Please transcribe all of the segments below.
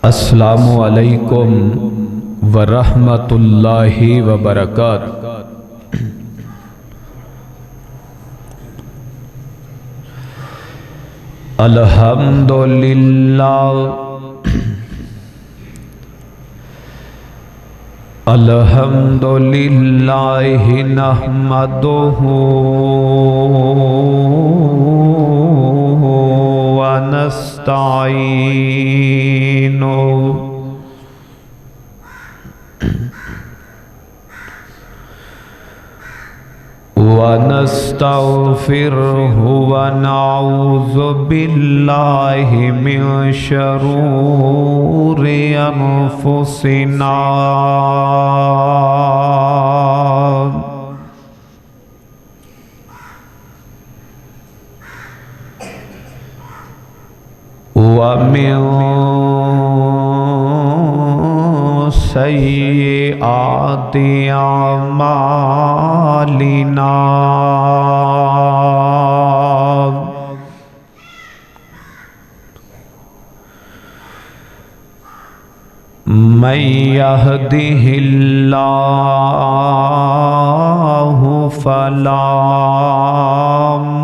अस्सलामु अलैकुम वरहमतुल्लाहि वबरकातुहू। अल्हम्दुलिल्लाहि नहमदुहू व नस्तईनुहू व नस्तगफिरुहु व नऊज़ु बिल्लाहि मिन शरूरि अनफुसिना व मिन सय्यिआति अमालिना। मन यहदिहिल्लाहु फला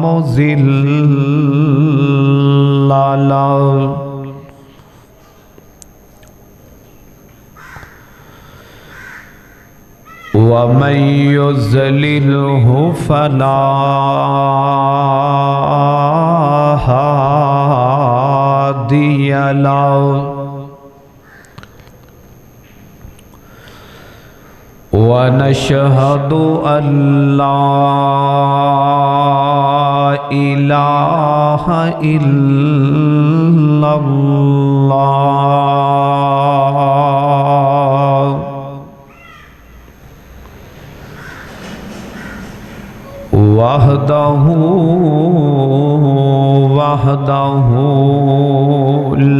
मुज़िल्ल लहु व मन युज़्लिल्हु फला हादिय लहु व नशहदु अल्ला इलाहा इल्लल्लाह वहदहू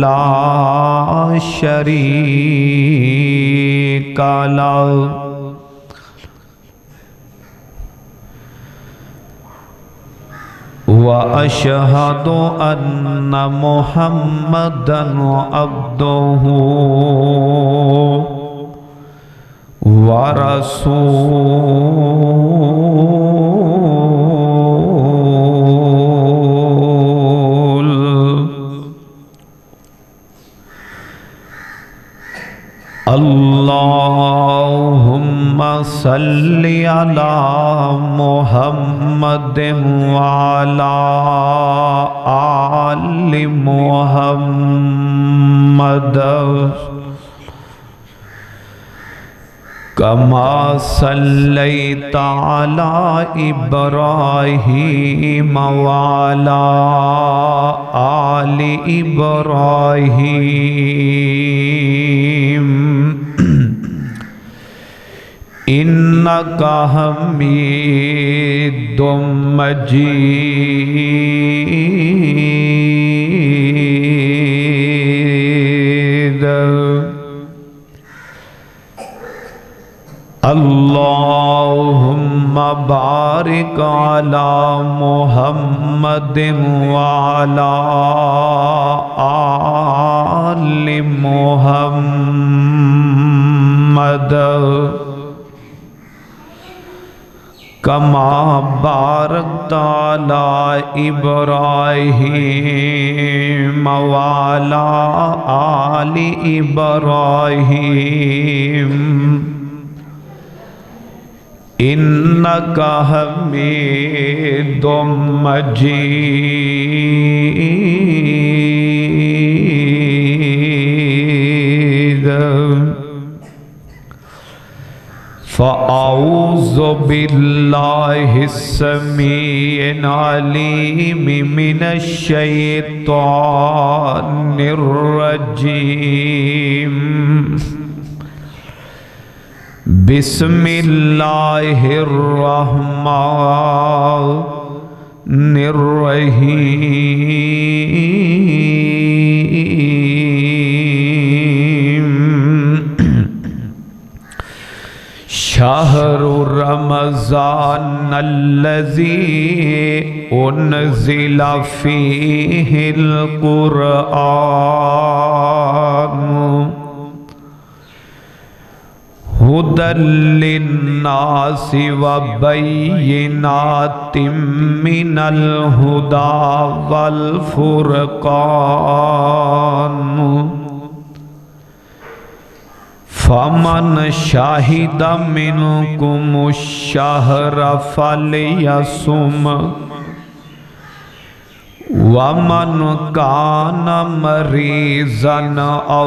ला शरीका लहु व अशहदु अन्ना मुहम्मदन अब्दुहु व रसूलुहु। अल्लाहुम्मा सल्लि अला मुहम्मदिन व अला आलि मुहम्मद कमा सल्लैता अला इब्राहीम व अला आलि इब्राहीम इन्नका हमीदुम मजीद। अल्लाहुम्मा बारिक अला मुहम्मदिन व अला आलि मुहम्मद कमा बारकता अला इब्राहीम व अला आलि इब्राहीम इन्नका हमीदुम मजीद। फ़अऊज़ु बिल्लाहिस समीइल अलीम मिनश शैतानिर रजीम। बिस्मिल्लाहिर रहमानिर रहीम। शहरु रमज़ान अल्लज़ी उन्ज़िला फ़ीहिल क़ुरआन हुदल लिन्नासि व बय्यिनातिम मिनल हुदा वल फुरकान फमन शाहिदा मिनकुमुश शहरा फलयसुम वमन कान मरीज़न औ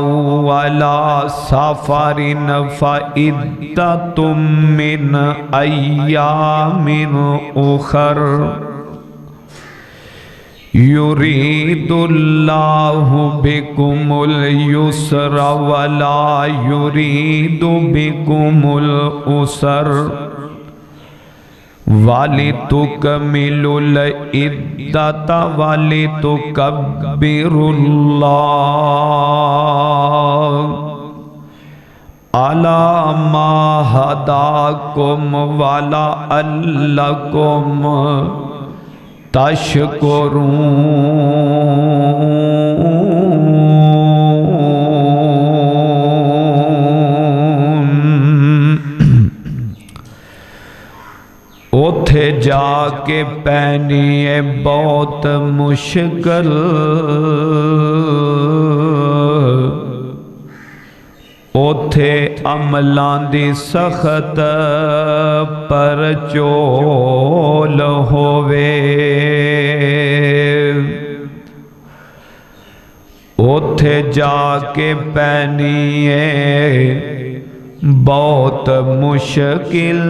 अला सफरिन फ़इद्दतुम मिन अय्यामिन उखर युरीदुल्लाहु बिकुमुल युस्र वला युरीदु बिकुमुल उसर वालितुकमिलुल इद्दत वालितुकब्बिरुल्लाह अला मा हदाकुम वला अल्लकुम उथे जाके पैनी है बहुत मुश्किल उथे अमलां दी सख्त पर चोल होवे उथे जाके पैनी है बहुत मुश्किल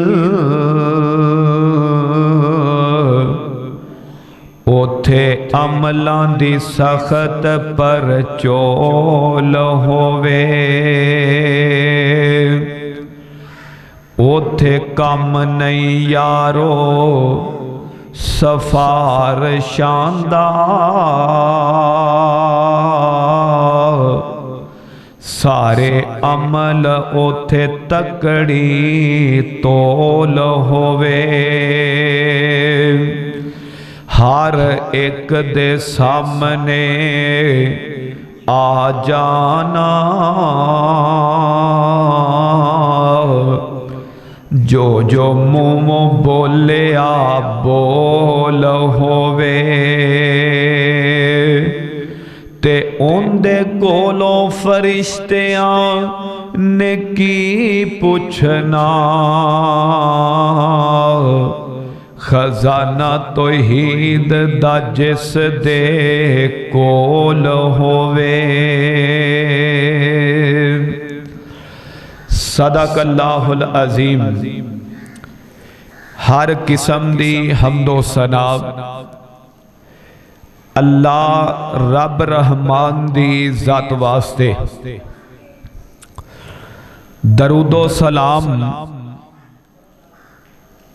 उथे अमलां दी सख्त पर चोल होवे उथे कम नहीं यारो सफारशां दा सारे अमल उथे तकड़ी तोल होवे हर एक दे सामने आ जाना जो जो मुँह बोले आ बोल होवे ते उन्दे कोलों फरिश्तियां ने की पुछना खजाना तौहीद दा जिस दे कोल होवे सदकल्लाहुल अज़ीम। हर किस्म दी हम्दो सना अल्लाह रब रहमान दी ज़ात वास्ते दरूदो सलाम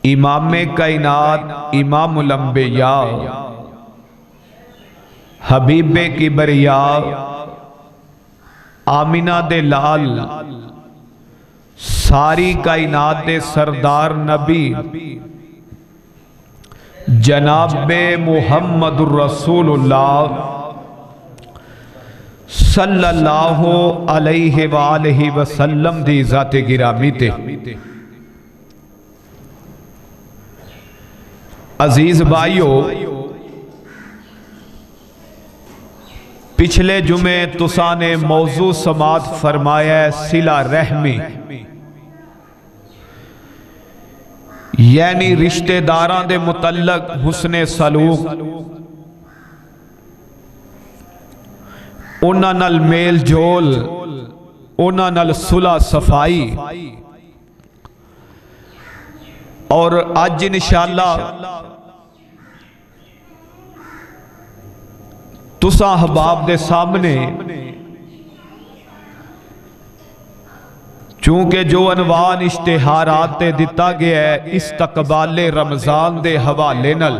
इमाम कायनात इमामुल अंबिया हबीबे किबरिया आमिना दे लाल सारी कायनात दे सरदार नबी जनाबे मुहम्मदुर रसूलुल्लाह सल्लल्लाहु अलैहि वालैहि वसल्लम दी ज़ाते गिरामी ते अजीज भाइयों, पिछले जुमे तुसा ने मौजू समात फरमाया सिला रहमी यानी रिश्तेदारां दे मुतल्लक हुस्ने सलूक उन्हां नाल मेल जोल उन्हां नाल सुलह सफाई और अज इंशाअल्लाह तुसा अहबाब दे सामने चूंकि जो अनवान इश्तिहारात ते दिता गया है इस्तकबाले रमजान दे हवाले नल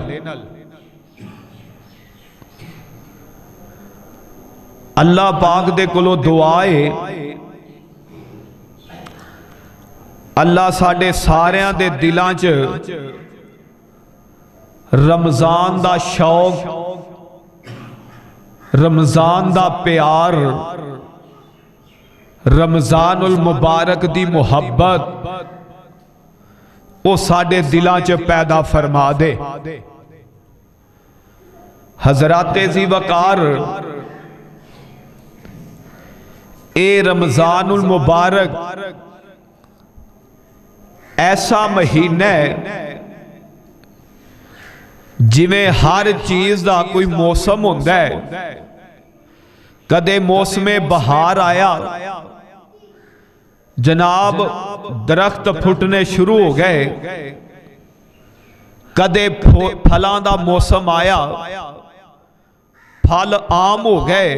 अल्लाह पाक दे कोलों दुआए अल्लाह साडे सारियां दे दिलां च रमजान दा शौक रमजान दा प्यार रमजानुल मुबारक दी मुहब्बत वो साडे दिलां च पैदा फरमा दे। हजराते ज़ी वकार ए रमजानुल मुबारक ऐसा महीना है जिवें हर चीज का कोई मौसम होंदा है। कदे मौसमे बहार आया, जनाब दरख्त फुटने शुरू हो गए, कदे फलों का मौसम आया, फल आम हो गए।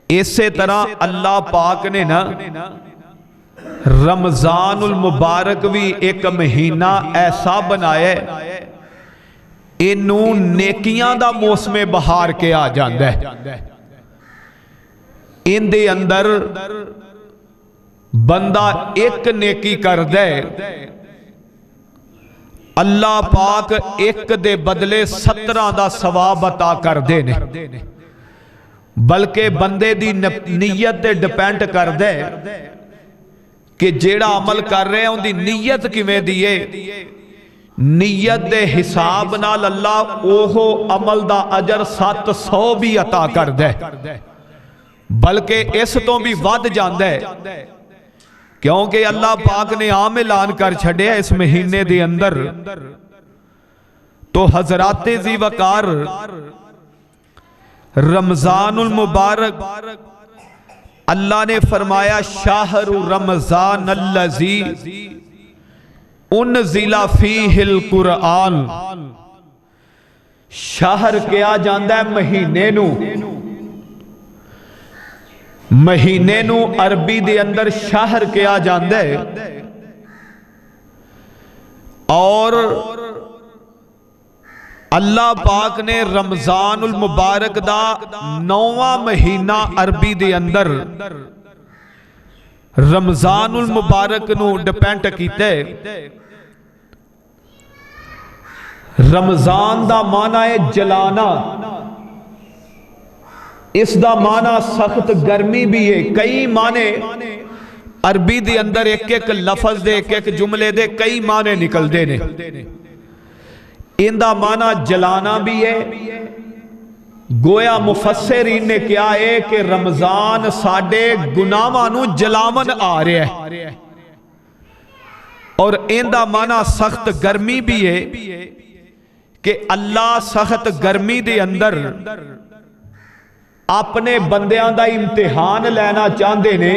इसे तरह अल्लाह पाक ने ना रमजानुल मुबारक भी एक महीना ऐसा बनाया, इनू नेकियां दा मौसमे बहार के आ जाता है। इनदे अंदर बंदा एक नेकी कर दे, अल्लाह पाक एक दे बदले 17 दा सवाब अता कर दे ने। बल्कि बंदे दी नीयत ते डिपेंड कर दे कि जेड़ा अमल कर रहे हैं उनकी नीयत किवें दी है। नीयत दे हिसाब नाल अल्लाह ओहो अमल दा अजर 700 भी अता कर दे, बल्कि इस तो भी वध जांदा है। क्योंकि अल्लाह पाक ने आम ऐलान कर छड़िया इस महीने दे अंदर। तो हजराते ज़ी वकार रमजानुल मुबारक अल्लाह ने फरमाया शाहरु रमजान अल्लज़ी उनज़िला फ़ीहिल कुरआन। शाहर क्या जांदा है महीने नू, महीने नू अरबी दे अंदर शाहर क्या जांदा है। और अल्लाह पाक ने रमजानुल मुबारक दा 9वां महीना अरबी दे अंदर रमजानुल मुबारक नू डिपेंड कीते। रमजान दा माना है जलाना, इसदा माना सख्त गर्मी भी है। कई माने अरबी दे अंदर एक एक लफज दे एक एक जुमले दे कई माने निकलते ने। इंदा माना जलाना भी है। गोया मुफस्सिरीन ने क्या है कि रमजान साडे गुनाहां नू जलावन आ रहा है। और इंदा माना सख्त गर्मी भी है कि अल्लाह सख्त गर्मी दे अंदर अपने बंदियां दा इम्तिहान लेना चाहते ने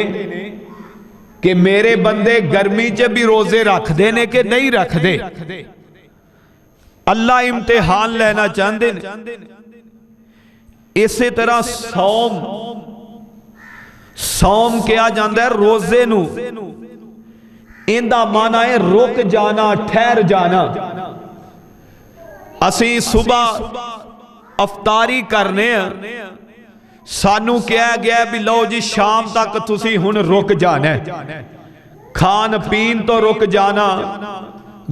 कि मेरे बंदे गर्मी च भी रोजे रखते ने कि नहीं रखते। अल्लाह इम्तिहान लेना चाहते ने। इसी तरह सौम, सौम किया जाता है रोजे नू। इंदा माना है रुक जाना, ठहर जाना। असी सुबह अफतारी करने, सानू कहा गया भी लो जी शाम तक तुसी हुण रुक जाना, खान पीन तो रुक जाना,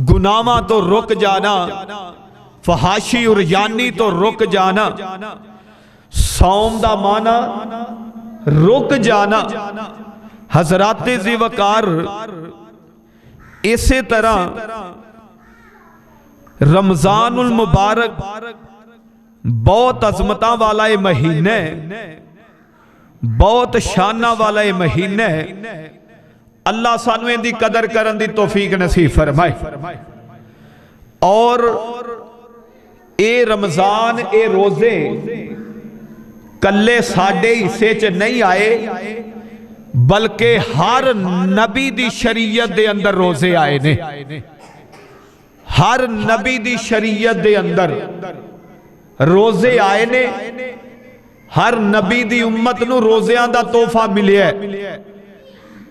गुनाहां तो रुक जाना, फहाशी और यानी तो रुक जाना। सौम दा माना रुक जाना। हजराते ज़ी वकार इसी तरह रमजानुल मुबारक बहुत अजमत वाला ये महीना है, बहुत शाना वाला ये महीना है। अल्लाह सानू इहदी कदर करन दी तौफीक नसीब फरमाए। और ए रमजान ए रोजे कल्ले साडे हिस्से च नहीं आए, बल्कि हर नबी दी शरीयत दे अंदर रोजे आए ने। हर नबी दी शरीयत दे अंदर रोजे आए ने। हर नबी दी उम्मत नू रोज़ियां दा तोहफा मिलिया है,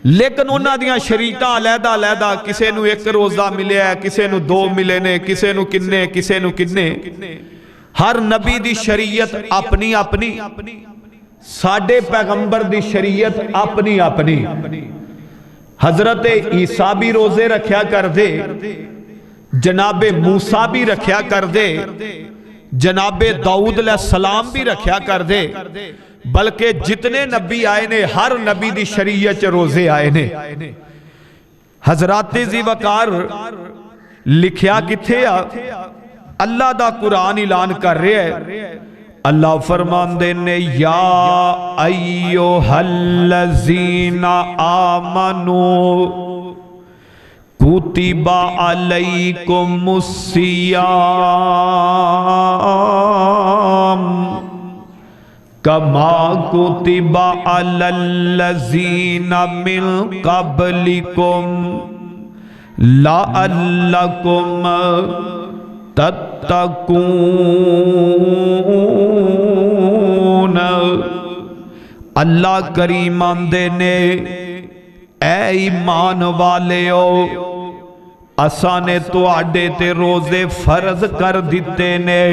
लेकिन उन्हां दियां शरीयतां अलहदा अलहदा। किसे नू एक रोज़ा मिलिया है, किसे नू 2 मिले ने, किसे नू किन्ने, किसे नू किन्ने। हर नबी दी शरीयत अपनी अपनी, साडे पैगंबर दी शरीयत अपनी अपनी। हजरत ईसा भी रोजे रखया कर दे, जनाबे मूसा भी रखया कर दे, जनाबे दाऊद अलैहिस्सलाम भी रखया कर दे। बल्कि जितने नबी आए ने हर नबी दी शरीयत च रोजे आए ने। हजरत ज़ीवकार लिखिया किथे आ, अल्लाह दा कुरान ऐलान कर रहा है। अल्लाह फरमांदे ने या अय्युहल्लज़ीना आमनू कुतिबा अलैकुमुस्सियाम कमा कुतिबा अलल्लज़ीना मिन क़ब्लिकुम लअल्लकुम तत्तकून। अल्लाह करीम आंदे ने ऐ ईमान वालेओ असा ने तुहाडे ते रोजे फर्ज कर दिते ने,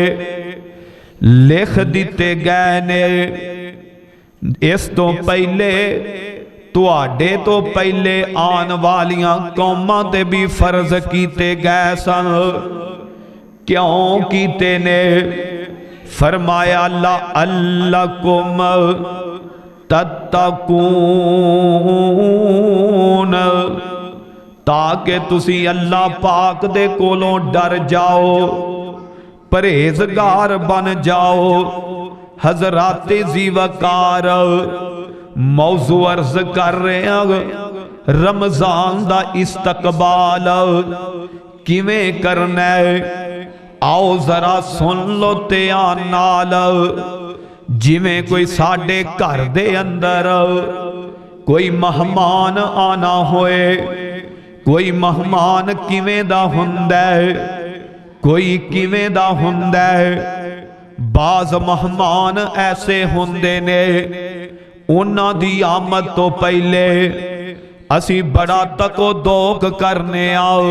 लिख दिते गए ने। इस तो पहले तुहाडे तो पहले आन वालियां कौमां ते भी फर्ज कीते गए सन। क्यों कीते ने? फरमाया लअल्लकुम तत्तकून, ताकि तुसी अल्लाह पाक दे कोलों डर जाओ, परहेजगार बन जाओ। हजरत ज़ीवकार मौजू अर्ज कर रहे हैं रमजान दा इस्तकबाल किवें करना है। आओ जरा सुन लो ध्यान नाल। जिवें कोई साडे घर दे अंदर कोई मेहमान आना होए, कोई मेहमान किवें दा हुंदा है, कोई किवें दा हुंदा है। बाज मेहमान ऐसे हुंदे ने उन्हां दी आमद तो पहले असी बड़ा तको दोक करने आओ,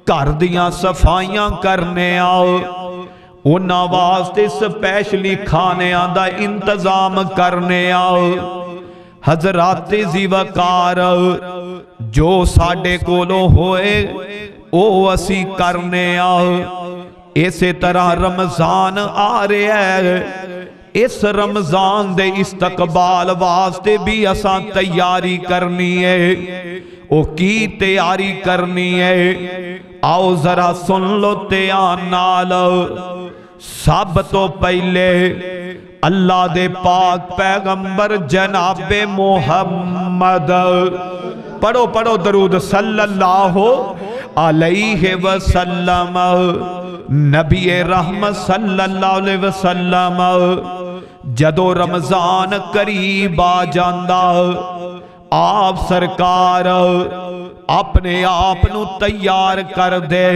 घर दियां सफाइयां करने आओ, उन्हां वास्ते स्पैशली खानियां दा इंतजाम करने आओ। हजरत ज़ीवकार जो साडे कोलों होए ओ असी करने आओ। इसे तरह रमजान आ रहा है, इस रमजान दे इस्तकबाल वास्ते भी असां तैयारी करनी है। ओ की तैयारी करनी है? आओ जरा सुन लो ध्यान नाल। सब तो पहले अल्लाह दे पाक पैगंबर जनाबे मोहम्मद, पढ़ो पढ़ो दरूद सल्लल्लाहु अलैहि वसल्लम, नबी रहमत सल्लल्लाहु अलैहि वसल्लम जदों रमजान करीब आ जांदा आप सरकार अपने आप नू तैयार कर दे,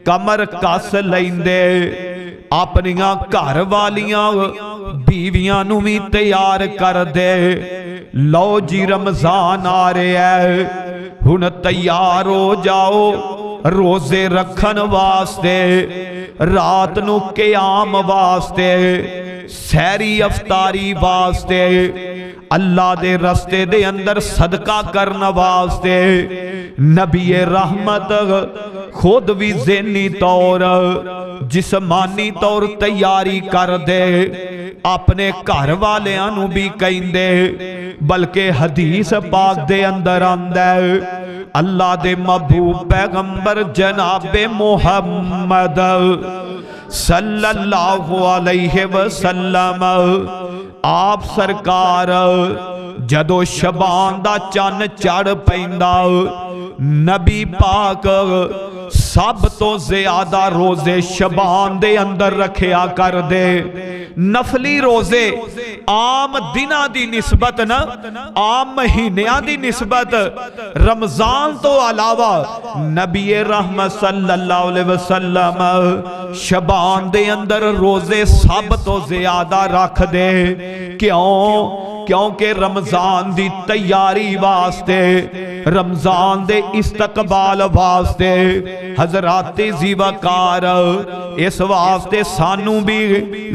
कमर कस लैंदे, अपनियां घर वालियां बीवियां नू भी तैयार कर दे। लो जी रमजान आ रहा है, हुण तैयार हो जाओ रोजे रखन वास्ते, रात नू क़याम वास्ते, सहरी अफतारी वास्ते, अल्लाह दे रस्ते दे अंदर सदका करने वास्ते। नबी रहमत खुद भी ज़हनी तौर जिस्मानी तौर तैयारी कर दे, अपने घर वालियां नू भी कहंदे। बल्कि हदीस पाक दे अंदर आंदा है अल्लाह दे महबूब पैगंबर जनाबे मोहम्मद सल्लल्लाहु अलैहि वसल्लम आप सरकार जदों शबान दा चन्न चढ़ पैंदा, नबी पाक सब तो ज्यादा रोजे शबान दे अंदर रखिया कर दे। नफली रोजे आम दिना दी निस्बत न, आम महीनियां दी निस्बत रमजान तो अलावा नबी रहमत सल्लल्लाहु अलैहि वसल्लम शबान दे अंदर रोजे सब तो ज्यादा रख दे। क्यों? क्योंकि रमजान दी तैयारी वास्ते, रमजान दे इस्तकबाल वास्ते हजरत ज़ीवकार इस वास्ते सानू भी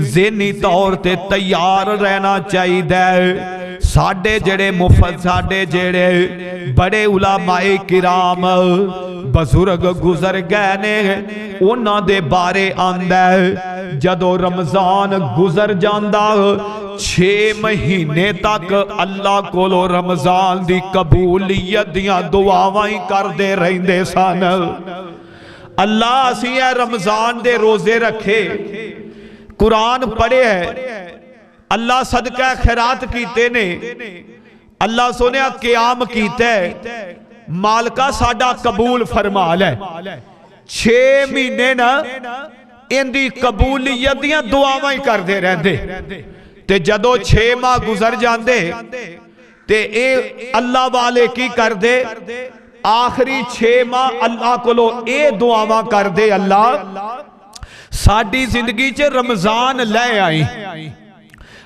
ज़हनी तौर ते तैयार रहना चाहिए। साडे जेड़े मुफत साडे जेड़े बड़े उलामाए किराम बुजुर्ग गुजर गए ने, उन्हां दे बारे आंदा है जदों रमजान गुजर जांदा 6 महीने तक अल्लाह कोलों रमजान दी कबूलियत दियां दुआवां ही करदे रहिंदे सन। अल्लाह असीं ए रमजान दे रोजे रखे, कुरान पढ़े है, अल्लाह सदका खैरात कीते ने, अल्लाह सोने क़याम कीता है, मालका साडा कबूल फरमा लै। 6 महीने ना इंदी कबूलियत दियां दुआवां ही करदे रहंदे ते जदों 6 माह गुजर जांदे ते ए अल्लाह वाले की करदे, आखिरी 6 माह अल्लाह कोलों ए दुआवां करदे, अल्लाह साडी जिंदगी च रमजान लै आई,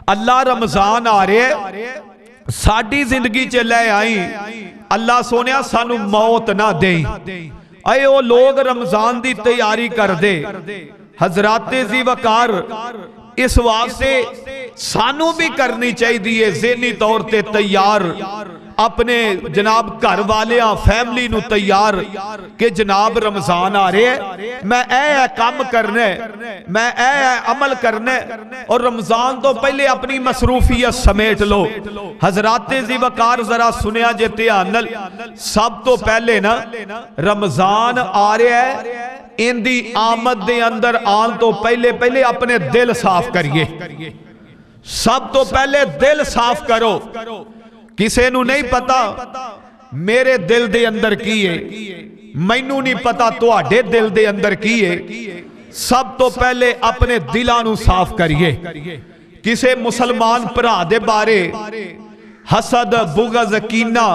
अल्लाह रमजान आ रहा साडी जिंदगी च लै आई, अल्लाह सोनिया सानू मौत ना देई। अये वो लोग रमजान दी तैयारी कर दे, हजराते जी वकार इस वास्ते सानू भी करनी चाहिए ज़हनी तौर ते तैयार, अपने जनाब घर वाले फैमिली नू तैयार कि जनाब रमजान आ रहा है, मैं ए काम करना है, मैं ए अमल करना है, और रमजान तो पहले अपनी मसरूफियत समेट लो। हजराते जी वकार जरा सुनिया जे ध्यान नाल, सब तो पहले ना रमजान आ रहा है, इंदी आमद दे अंदर आन तो पहले पहले अपने दिल साफ करिए। सब तो पहले दिल साफ करो। किसे नू नहीं पता मेरे दिल दे अंदर की है, मैनू नहीं पता तुहाडे दिल दे अंदर की है। सब तो पहले अपने दिलां नू साफ करिए। किसे मुसलमान भरा दे बारे हसद बुगज कीना,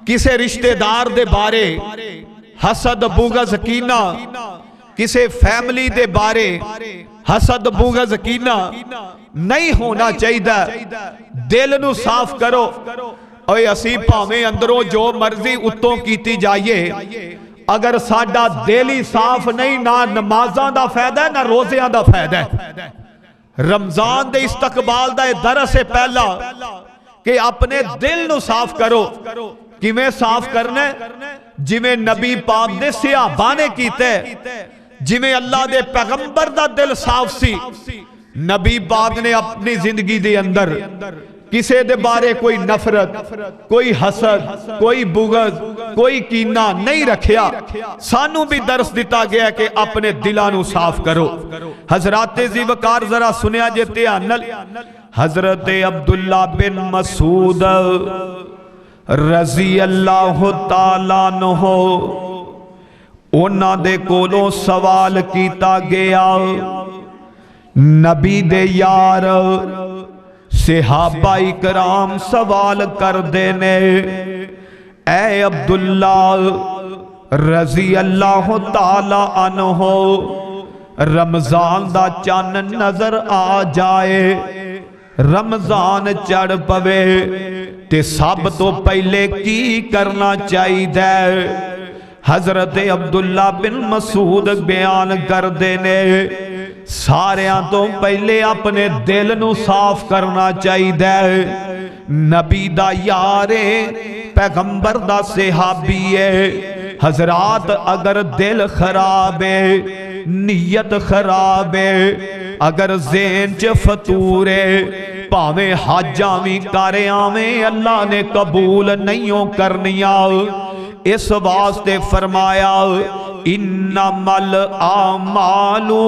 किसे रिश्तेदार दे बारे हसद बुगज कीना, किसे फैमिली दे बारे हसद बुगज कीना नहीं होना चाहिए। दिल नू साफ करो। ओए असी भावें अंदरों जो मर्जी उत्तों कीती जाइए, अगर साडा दिल ही साफ नहीं, ना नमाज़ां दा फायदा है ना रोज़ियां दा फायदा है। रमजान दे इस्तकबाल दा दरस है पहला कि अपने दिल नू साफ करो। किवें साफ करना है? जिवें नबी पाक दे सहाबा ने कीते, जिवें अल्लाह दे पैगंबर दा दिल साफ सी। नबी पाक ने अपनी जिंदगी दे अंदर किसे दे बारे कोई नफरत, कोई हसद, कोई बुगज, कोई कीना नहीं रखिया। सानू भी दर्श दिता गया कि अपने दिलां नू साफ करो। हजराते जी वकार जरा सुनिया जे ध्यान नाल, हजरत अब्दुल्ला बिन मसूद रजी अल्लाह तआला अन्हु उन्हां दे कोलों सवाल कीता गया। नबी दे यार सहाबा इकराम सवाल करदे ने, ऐ अब्दुल्ला रजी अल्लाह तआला अन्हु, रमजान दा चन्न नजर आ जाए, रमजान चढ़ पवे ते सब तो पहले की करना चाहिए? हजरत अब्दुल्ला बिन मसूद बयान करते ने, सारियां तो पहले अपने दिल नू साफ करना चाहिए। नबी दा यार है, पैगंबर दा सहाबी है। हजरात अगर दिल खराब है, नीयत खराब है, अगर ज़हन च फतूर है, भावें हाजा भी कर आवें अल्लाह ने कबूल नहीं करनिया। इस वास्ते फरमाया इन्नमल आमालु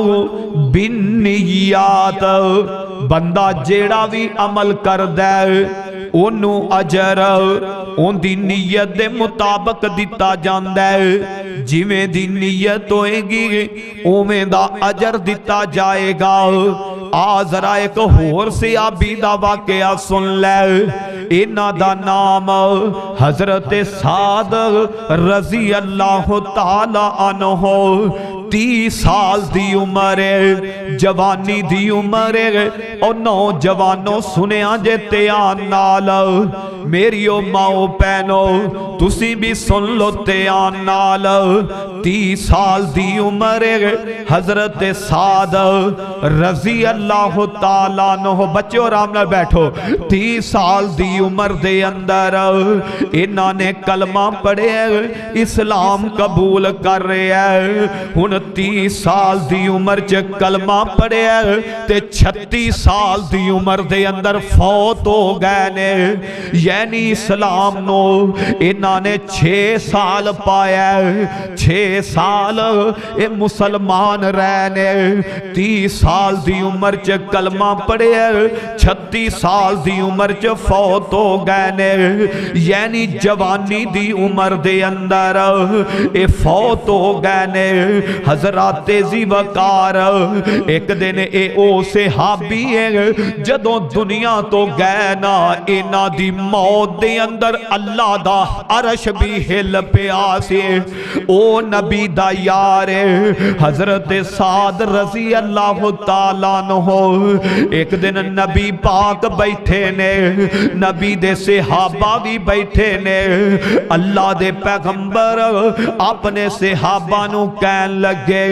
बिन्नियात, बंदा जेड़ा भी अमल करदा है ओनू अजर उनदी नीयत दे मुताबिक दिता जांदा है। जिवें दी नीयत होएगी उवें दा अजर दिता जाएगा। आ जरा एक होर सहाबी दा वाकया सुन ले। इन्हां दा नाम हजरत साद रजी अल्लाह तआला अन्हु। 30 साल दी उम्र है, जवानी दी उम्र है। और नौजवानों सुनिया जे ध्यान नाल, मेरी ओ माओ भैनो तुसी भी सुन लो ध्यान नाल। 30 साल दी उम्र हजरत साद रजी अल्लाह तआला अन्हु, बच्चों आराम नाल बैठो। 30 साल दी उम्र दे अंदर इन्हां ने कलमा पढ़िया, इस्लाम कबूल कर रहा है। हुण 30 साल दी उम्र च कलमा पढ़िया ते 36 साल दी उम्र दे अंदर फौत हो गए ने। यानी इस्लाम नो इन्हां ने 6 साल पाया, 6 साल ये मुसलमान रहने। 30 साल दी उम्र च कलमा पढ़िया, 36 साल दी उम्र च फौत हो गए ने। यानी जवानी दी उम्र दे अंदर ये फौत हो गए ने। हजरात ज़ीवकार एक दिन ये ओ सहाबी है जदों दुनिया तो गए ना, इन्हां दी मौत दे अंदर अल्लाह दा अरश भी हिल पिया से। ओ नबी दा यार हजरत साद रजी अल्लाह तआला अन्हु, एक दिन नबी पाक बैठे ने, नबी दे सहाबा भी बैठे ने। अल्लाह दे पैगंबर अपने सहाबा नू कहन लगे,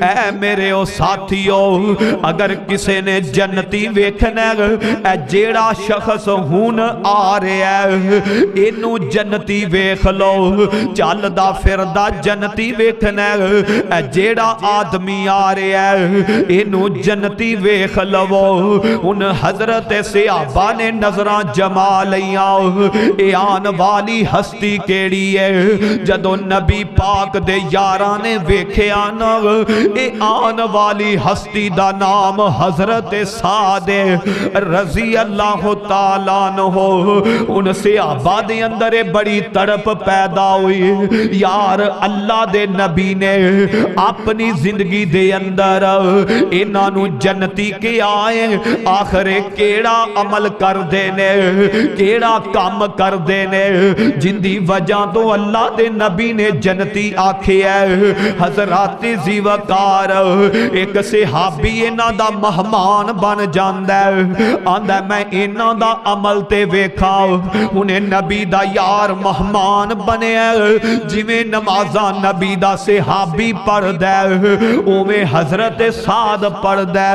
ऐ मेरे ओ साथियों, अगर किसी ने जन्नती वेखना है, जेड़ा शख्स हुन आ रहा है इनू जन्नती वेख लो। चलदा फिरदा जन्नती वेखना है, जेड़ा आदमी आ रहा है इनू जन्नती वेख लवो। हुन हजरत सहाबा ने नजरां जमा लिया, ए आन वाली हस्ती केड़ी है। जदों नबी पाक दे यारां ने वेख्या ना, ए आन वाली हस्ती दा नाम हजरत साद रजी अल्लाह तआला अन्हु। उन सहाबा दे अंदर बड़ी तड़प पैदा हुई, यार अल्लाह दे नबी ने अपनी जिंदगी दे अंदर इन्हां नू जन्नती के आए, आखिर केड़ा अमल करदे ने, केड़ा काम करदे ने जिंदी वजह तो अल्लाह दे नबी ने जन्नती आखिया। हजरात ज़ीवकार एक सहाबी इन्हां दा मेहमान बन जांदा है, आंदा मैं इन्हां दा अमल ते वेखा। उन्हें नबी दा यार मेहमान बनिया, जिवें नमाज़ां नबी दा सहाबी पढ़दा उवें हजरत साद पढ़दा,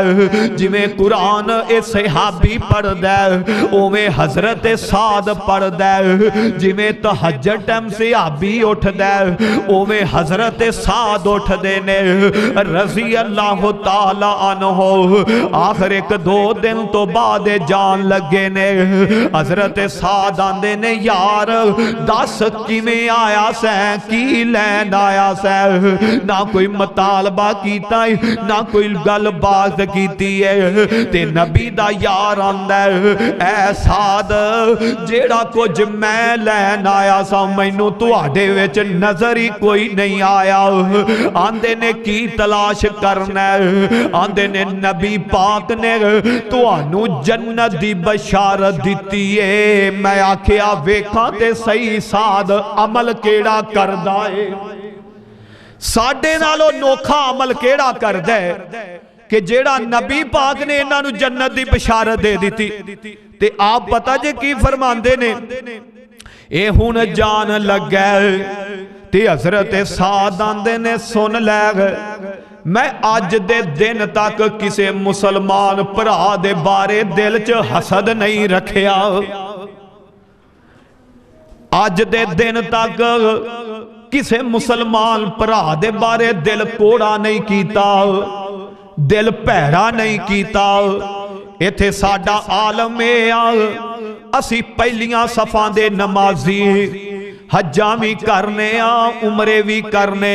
जिवें कुरान ए सहाबी पढ़दा उवें हजरत साद पढ़दा, जिवें तहज्जुद टाइम सहाबी उठदा उवें हजरत साद उठदे ने रजी अल्लाह तआला अन्हु। आखिर 1-2 दिन तो बाद जान लगे ने। हजरत साद आंदे ने, यार दस किवें आया सै, की लैन आया सै? ना कोई मुतालबा कीता ना कोई गलबात कीती है। ते नबी दा यार आंदा, ऐ साद जेड़ा कुछ मैं लैन आया सा मैनू तुहाडे विच नजर ही कोई नहीं आया। आंदे ने की तलाश करना? आंदे ने नबी पाक ने तुहानू जन्नत दी बशारत दिती है। मैं आखिया वेखां ते सही साद अमल केड़ा करदा है, साडे नालों नोखा अमल केड़ा करदा है कि जेड़ा नबी पाक ने इन्हां नू जन्नत दी बशारत दे दिती। ते आप पता जे की फरमांदे ने, ए हुण जान लगा ते हजरत साद आंदे ने, सुन लै मैं अज दे दिन तक किसी मुसलमान भरा दे बारे दिल च हसद नहीं रखिया। अज दे दिन तक किसी मुसलमान भरा दे बारे दिल कोड़ा नहीं कीता, दिल भैड़ा नहीं कीता। इथे साडा आलम असी पहलियां सफां दे नमाजी, हज्जा भी करने उमरे भी करने,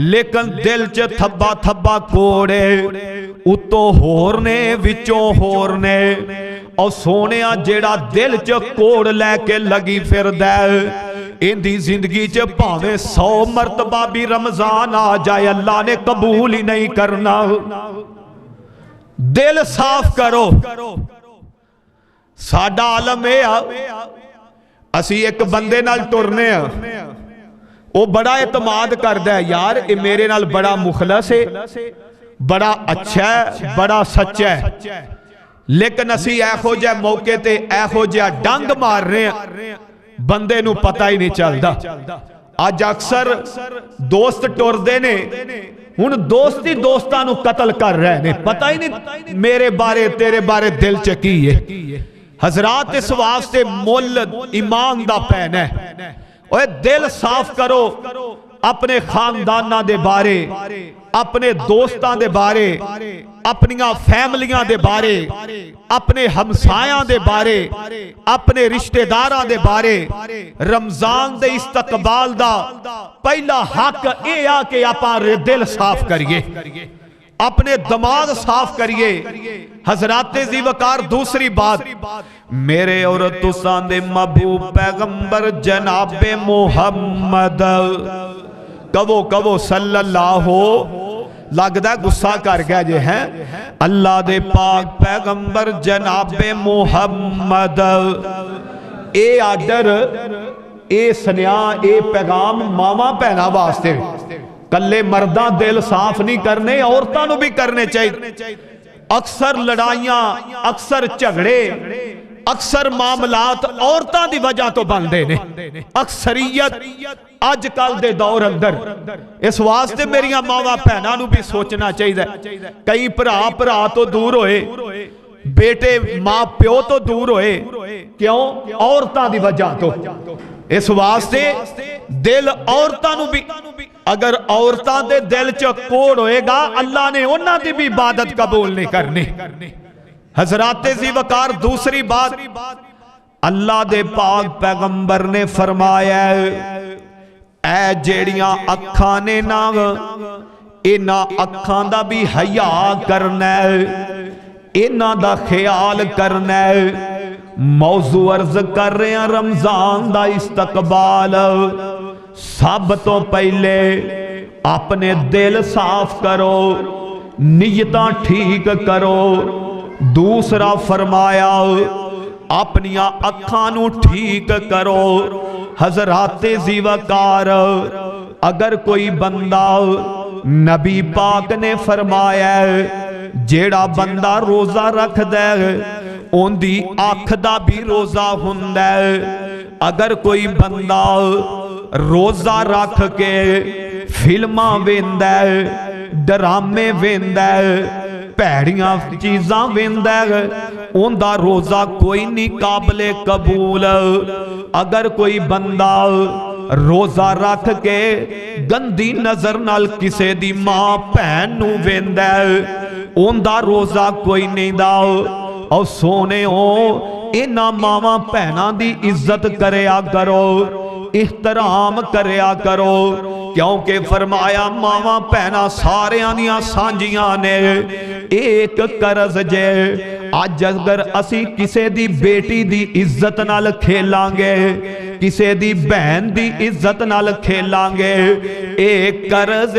लेकिन दिल च थब्बा थब्बा कोड़े, उतों होर ने विचों होर ने। और सोने जेड़ा दिल च कोड़ लैके लगी फिरदा, इंदी जिंदगी च भावें 100 मरतबा भी रमजान आ जाए अल्लाह ने कबूल ही नहीं करना। दिल साफ करो। साडा आलम असी एक बंदे नाल टुरने वो बड़ा एतमाद करदा है, यार ये मेरे नाल बड़ा मुखलस है, बड़ा अच्छा है, बड़ा सच्चा है, लेकिन असी एहो जिहे मौके ते एहो जिहा डंग मार रहे हैं बंदे नूं पता ही नहीं चलता। अज अक्सर दोस्त टुरदे ने, हुण दोस्त ही दोस्तां नूं कतल कर रहे ने, पता ही नहीं मेरे बारे तेरे बारे दिल च की है। हजरात इस वास्ते मुल ईमान दा पैन है। ओए दिल साफ करो अपने खानदाना दे बारे, अपने दोस्तां दे बारे, अपनियां फैमिलियां दे बारे, अपने हमसायां दे बारे, अपने रिश्तेदारां दे बारे। रमजान दे इस्तकबाल दा पहला हक यह आ कि आपां दिल साफ करिए, अपने दिमाग साफ करिए। हजराते ज़ीवकार दूसरी बात, मेरे और तुसां दे महबूब पैगंबर जनाबे मुहम्मद, कवो कवो सल्लल्लाहु, लगदा गुस्सा कर गया जे हैं, अल्लाह दे पाक पैगंबर जनाबे मुहम्मद। ए आर्डर, ए सनिया, ए पैगाम मावा भैना वास्ते, कल्ले मर्दा दिल साफ नहीं करने, औरतां नूं भी करने चाहिए। अक्सर लड़ाइयां, अक्सर झगड़े, अक्सर मामलात औरतां दी वजह तो बनते ने। अक्सरियत अजकल दे दौर अंदर, इस वास्ते मेरिया मावा भैनां नूं भी सोचना चाहिए। कई भरा तो दूर होए, बेटे मां प्यो तो दूर होए, क्यों? औरतां दी वजह तो। इस वास्ते दिल औरतां नूं भी, अगर औरतां दे दिल च कोड़ होएगा, अल्लाह ने उन्हां दी भी इबादत कबूल नहीं करनी। हजराते ज़ीवकार दूसरी बात, अल्लाह दे पाक पैगंबर ने फरमाया, ऐ जेड़ियां अखां ने ना, इन्हां अखां दा भी हया करना, इन्हां दा ख्याल करना। मौजू अर्ज कर रहे हैं रमजान दा इस्तकबाल। सब तो पहले अपने दिल साफ करो, नियतां ठीक करो। दूसरा फरमाया अपनिया अखां नूं ठीक करो। हजराते ज़ीवकार, अगर कोई बंदा, नबी पाक ने फरमाया जेड़ा बंदा रोजा रखदा है उनदी अख दा भी रोजा हुंदा है। अगर कोई बंदा रोजा रख के फिल्मां वेंदा है, ड्रामे वेंदा है, भैड़ियां चीज़ां वेंदा है, उनदा रोजा कोई नहीं काबले कबूल। अगर कोई बंदा रोजा रख के गंदी नजर नाल किसे दी मां भैन नूं वेंदा है, उनदा रोजा कोई नहीं दा। और सोने हो इन्हां मावां भैनां दी इज्जत करया करो, इहतराम करया करो, क्योंकि फरमाया मावां भैनां सारियां दियां सांझियां ने। एक करज जे अज अगर असी किसे दी बेटी दी इज्जत नाल खेलांगे, किसे दी बहन दी इज्जत नाल खेलांगे, एक करज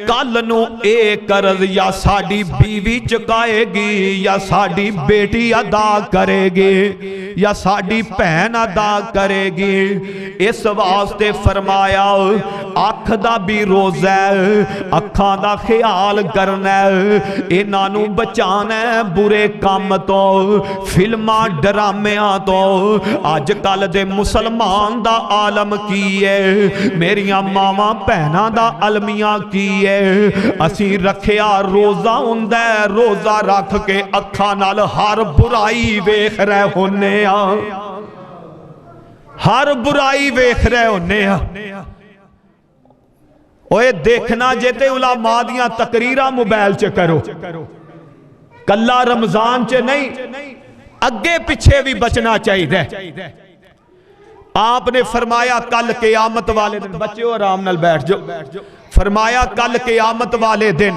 कल नू एक करज या साडी बीवी चुकाएगी, या साडी बेटी अदा करेगी, या साडी बहन अदा करेगी। इस वास्ते फरमाया अख दा भी रोजा, अखां दा ख्याल करना, इन्हां नू बचाना बुरे काम तो, फिल्मां ड्रामियां तो। अजकल दे मुसलमान दा आलम की है, मेरिया मावां भैनां दा अलमिया की है। असी रखिया रोजा हुंदा, रोजा रख के अखां नाल हर बुराई वेख रहे होने आ, हर बुराई वेख रहे होने आ। ओए देखना जे ते उलमा दियां तकरीरां मोबाइल च करो, कल्ला रमजान च नहीं, अगे पिछे भी बचना चाहिए। आपने फरमाया कल क़यामत वाले दिन, बच्चों आराम नाल बैठ जाओ, फरमाया कल क़यामत वाले दिन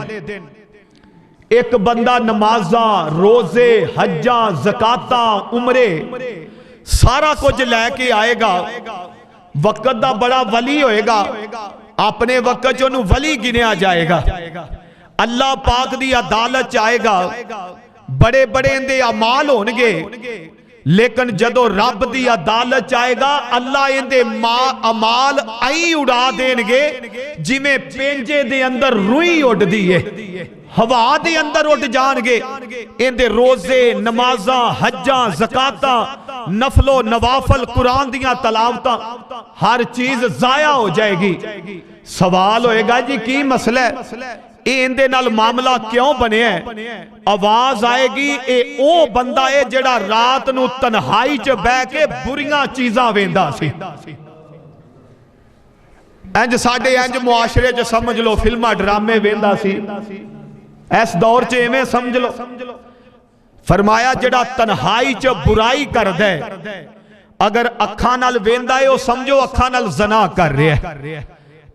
एक बंदा नमाजा, रोजे, हज्जा, ज़काता, उमरे सारा कुछ लैके आएगा, वक़्त दा बड़ा वली होएगा, अपने वक़्त च उन्होंने वली गिनिया जाएगा। अल्लाह पाक दी अदालत च आएगा, बड़े बड़े इंदे अमाल होणगे, लेकिन जदों रब दी अदालत च आएगा अल्लाह इंदे अमाल आई उड़ा देणगे जिवें पेंजे दे अंदर रुई उड़दी है। हवा दे अंदर उठ जाणगे। इहदे रोजे नमाज़ां हज्जां ज़कातां नफलो नवाफल कुरान दियां तलावतां हर चीज जाया हो जाएगी। सवाल होएगा जी की मसला है, इहदे नाल मामला क्यों बनिया? आवाज आएगी ए ओ बंदा है जेड़ा रात नूं तन्हाई च बह के बुरियां चीजां वेंदा सी। इंज साडे इंज मुआशरे च समझ लो फिल्मां ड्रामे वेंदा सी, इस दौर च इवें समझ लो। फरमाया जेड़ा तन्हाई च बुराई करदा है, अगर अखां नाल वेंदा है ओ समझो अखां नाल ज़ना कर रहा है,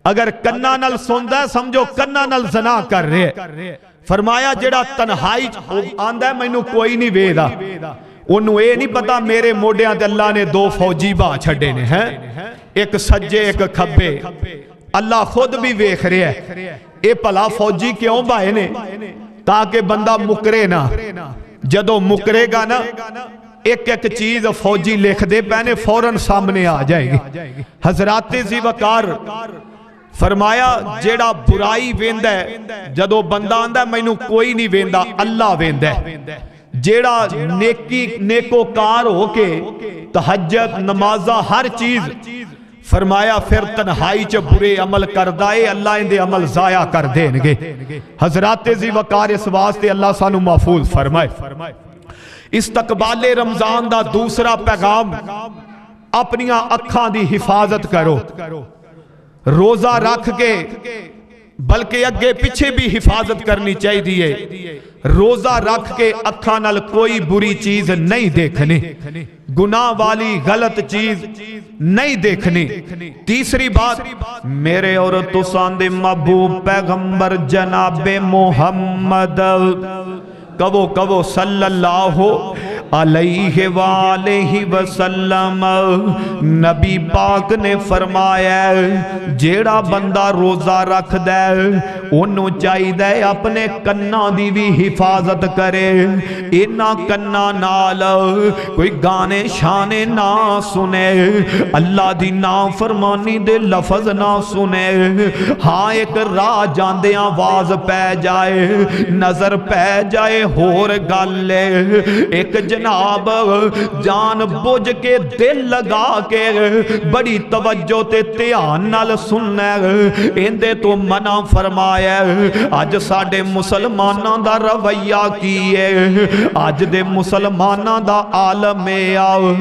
अगर कन्ना नाल सुनदा है समझो कन्ना नाल ज़ना कर रहा है। फरमाया जेड़ा तन्हाई च आंदा है मैनू कोई नहीं वेदा, ओनू ये नहीं पता मेरे मोडियां ते अल्लाह ने दो फौजी बा छड़े ने, हैं एक सज्जे एक खब्बे। अल्लाह खुद भी वेख रहा है ये भला फौजी क्यों बाए ने, ताकि बंदा मुकरे ना। जदों मुकरेगा ना एक एक चीज फौजी लिखते पैने फौरन सामने आ जाएगी। हजराते सी वकार फरमाया जेड़ा बुराई वेंदा है, जदों बंदा आंदा मैनू कोई नहीं वेंदा अल्लाह वेंदा है। जेड़ा नेकी नेकोकार होके तहज्जुद नमाज़ा हर चीज, फरमाया फिर तन्हाई च बुरे अमल करदा है अल्लाह इहदे अमल जाया कर देणगे। हजराते ज़ी वकार इस वास्ते अल्लाह सानू महफूज फरमाए। इस्तकबाले रमजान दा दूसरा पैगाम, अपनियां अखां दी हिफाजत करो। रोजा रख के बल्कि अगे पीछे भी हिफाजत करनी चाहिए। रोजा रख के अखां नाल कोई बुरी चीज नहीं देखनी, गुनाह वाली गलत चीज नहीं देखनी। तीसरी बात, मेरे और तुसां दे महबूब पैगंबर जनाबे मोहम्मद कवो कवो सल्लल्लाहु अलैहि वालैहि वसल्लम, नबी पाक ने फरमाया जेड़ा बंदा रोजा रखदा है ओनू चाहिदा है अपने कन्ना दी भी हिफाजत करे। इन्हां कन्ना नाल कोई गाने शाने ना सुने, अल्लाह दी नाफरमानी दे लफज ना सुने। हाँ एक राह जांदियां आवाज पै जाए, नजर पै जाए होर गल एक जनाब जान बुझ के दिल लगा के बड़ी तवज्जो ते ध्यान नाल सुनना, इहदे तो मना फरमाया। अज साडे मुसलमानां दा रवैया की है, अज दे मुसलमानां दा आलम आओ।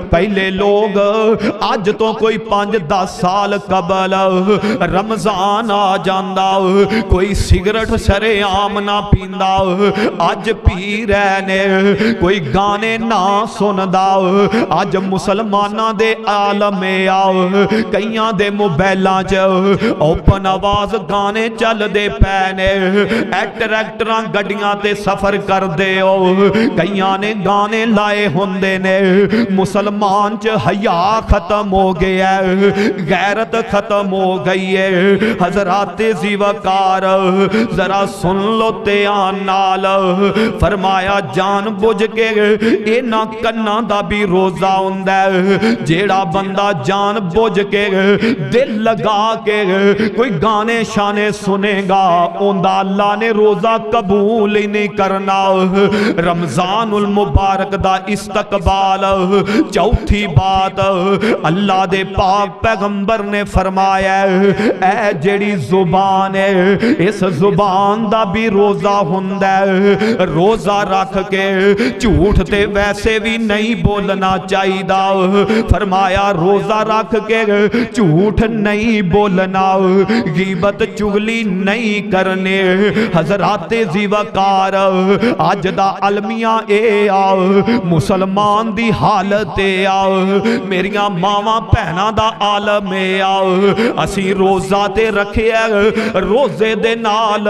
पहले लोग अज तो कोई 5-10 साल कबल रमजान आ जांदा, कोई सिगरेट शरेआम ना पींदा, अज पी रहे ने, कोई गाने ना सुनदा। अज मुसलमानां दे आलम आओ, कईयां दे मोबाइलां च ओपन आवाज गाने चलदे पै ने, ट्रैक्टरां गड्डियां ते सफर करदे हो, कईयां ने गाने लाए हुंदे ने। मुसलमान च हया खत्म हो गया, गैरत खत्म हो गई है। हजराते ज़ी वकार जरा सुन लो ध्यान नाल, फरमाया जान बुझ के इन्हां कन्नां दा भी रोजा हुंदा है। जेड़ा बंदा जान बुझ के दिल लगा के कोई गाने शाने सुनेगा, उंदा अल्लाह ने रोजा कबूल ही नहीं करना। रमजानुल मुबारक दा इस्तकबाल। चौथी बात, अल्लाह दे पाक पैगंबर ने फरमाया ऐ जेड़ी जुबान है इस जुबान दा भी रोजा हुंदा है। रोजा रख के झूठ ते वैसे भी नहीं बोलना चाहिए। फरमाया रोजा रख के झूठ नहीं बोलना, गीबत चुगली नहीं करने। हजराते ज़ी वकार अज दा अलमिया ए आओ, मुसलमान दी हालत ए आओ, मेरिया मावां भैनां दा आलम ए आओ। असी रोजा ते रखिया, रोजे दे नाल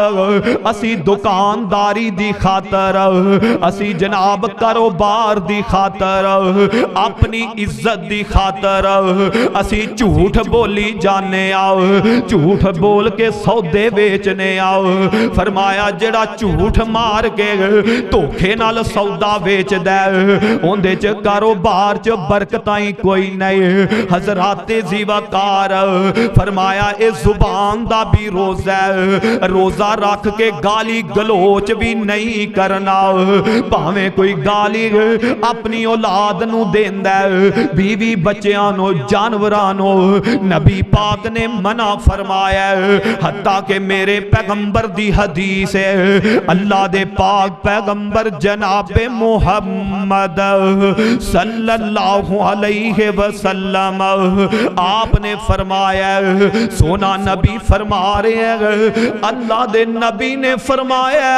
असी दुकानदारी दी खातर असी जनाब कारोबार कारोबार दी खातर, अपनी इज्जत दी खातर असी झूठ बोली जाने आओ, झूठ बोल के सौदे बेचने आओ। फरमाया जेड़ा झूठ मार के धोखे नाल सौदा बेचदा उहदे च कारोबार च बरकत ही कोई नहीं। हजराते ज़ीवाकार फरमाया ए जुबान दा भी रोजा है, रोजा रख के गाली गलोच भी नहीं करना। भावें कोई गाली अपनी औलाद नू देंदा है, बीवी बच्चियां नो जानवरां नो, नबी पाक ने मना फरमाया हत्ता के मेरे पैगंबर दी हदीस है, अल्लाह दे पाक पैगंबर जनाबे मुहम्मद सल्लल्लाहु अलैहि वसल्लम आपने फरमाया, सोना नबी फरमा रहे हैं, अल्लाह दे नबी ने फरमाया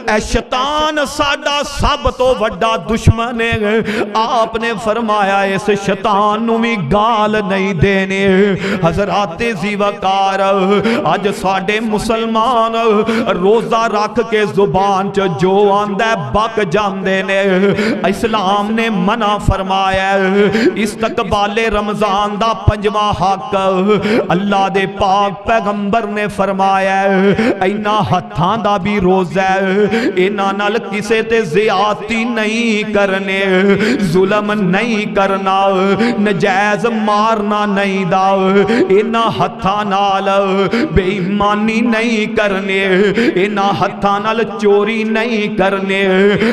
ऐ शैतान साडा सब तो वड्डा दुश्मन है। आपने फरमाया इस शैतान नू भी गाल नहीं देने। हजराते ज़ीवाकार अज साडे मुसलमान रोजा रख के जुबान च जो आंदा बक जांदे ने। इस्लाम ने मना फरमाया इस्तकबाले रमजान दा पंजवा हक अल्लाह दे पाक पैगंबर ने फरमाया इन्हां हत्थां दा भी रोजा है, इन्हां नाल किसे ते ज़ियादती नहीं करने, जुल्म नहीं करना, नजायज मारना नहीं दा, इन्हां हत्थां नाल बेईमानी नहीं करने, इन्हां हत्थां नाल चोरी नहीं करने।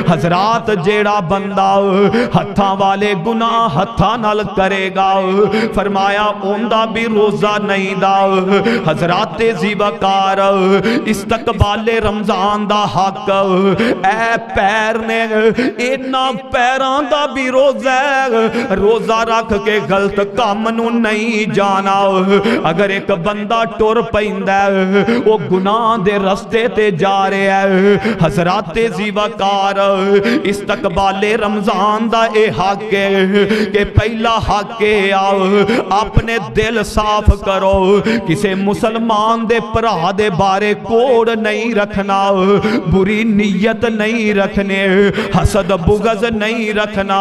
हजरात जेड़ा बंदा हत्थां वाले गुनाह हत्थां नाल करेगा फरमाया उनदा भी रोजा नहीं दा। हजराते ज़ीवाकार इस्तकबाले रमजान दा हक ऐ पैर ने, इन्हां पैरां दा भी रोजा है, रोजा रख के गलत काम नू नहीं जाना। अगर एक बंदा टुर पैंदा वो गुनाह दे रस्ते ते जा रहा है। हजराते ज़ीवाकार इस्तकबाले रमजान दा ए हक है कि पहला हक आओ अपने दिल साफ करो, किसे मुसलमान दे भरा दे बारे कोड़ नहीं रखना, बुरी नीयत नहीं रखने, हसद बुगज नहीं रखना।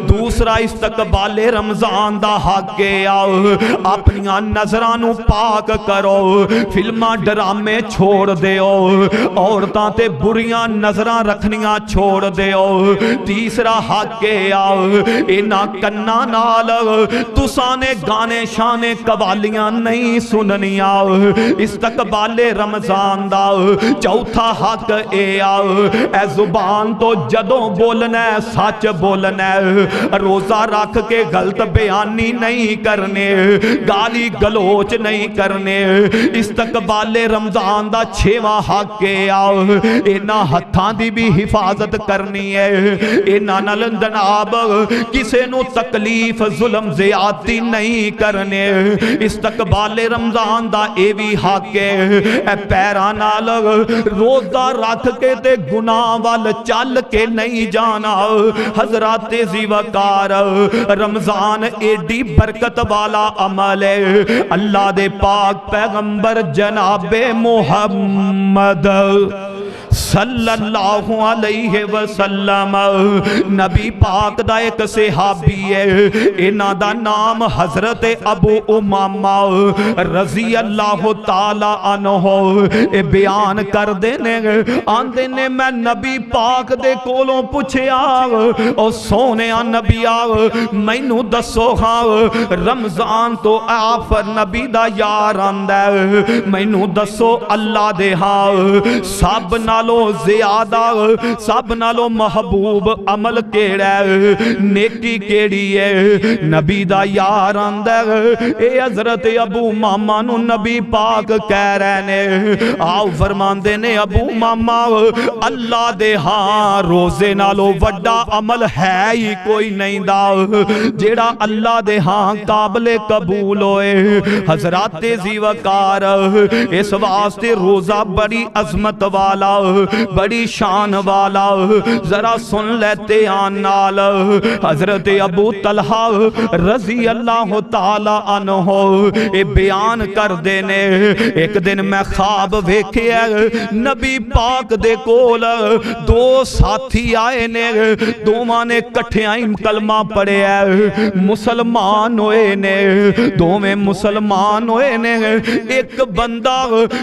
दूसरा इस्तकबाले रमजान दा हक आओ अपनियां नजरां नू पाक करो, फिल्मां ड्रामे छोड़ दिओ, औरतां ते बुरियां नजरां रखनियां छोड़ दिओ। तीसरा हक आओ इन्हां कन्नां नाल तुसां ने गाने शाने कवालियां नहीं सुननियां, इस्तकबाले रमजान दा। चौथा हक ए आओ ए जुबान तो जदों बोलना है सच बोलना है, रोजा रख के गलत बयानी नहीं करने, गाली गलोच नहीं करने। इस्तकबाले रमजान दा छेवां हक आओ इन्हां हत्थां दी भी हिफाजत करनी है, इन्हां नाल जनाब किसे नू तकलीफ जुल्म ज़ियादती नहीं करने। इस्तकबाले रमजान दा ए भी हक है ए पैरां नाल रोजा रख के ते गुनाह वाल चल के नहीं जाना। हजराते ज़ीवाकार रमजान एडी बरकत वाला अमल है, अल्लाह दे पाक पैगंबर जनाबे मुहम्मद सल्लल्लाहु अलैहि वसल्लम नबी पाक दा एक सहाबी है, इन्हां दा नाम हजरत अबू उमामा रजी अल्लाह ताला अन्हो ए बयान करदे ने, आंदे ने मैं नबी पाक दे कोलों पुछया ओ सोहणिया नबिया मैनू दसो हाँ रमजान तो आप नबी दा यार आंदा मैनू दसो अल्लाह दे हाँ सब नालों ज़्यादा सब नालों महबूब अमल केड़ा नेकी केड़ी है। नबी दा यार आंदा ए हजरत अबू मामा नू नबी पाक कह रहे ने, आओ फरमांदे ने अबू मामा अल्लाह दे हाँ रोजे नालों वड्डा अमल है ही कोई नहीं दा जेड़ा अल्लाह दे हाँ काबले कबूल होए। हजराते ज़ीवाकार इस वास्ते रोजा बड़ी अजमत वाला बड़ी शान वाला। जरा सुन लेते आन नाल हजरत अबू तलहा रजी अल्लाह ताला अन्हो ये बयान करदे ने, एक दिन मैं ख्वाब वेखिया नबी पाक दे कोल दो साथी आए ने, दोवां ने कट्ठियां ही कलमा पढ़िया, मुसलमान होए ने, दोवें मुसलमान होए ने। एक बंदा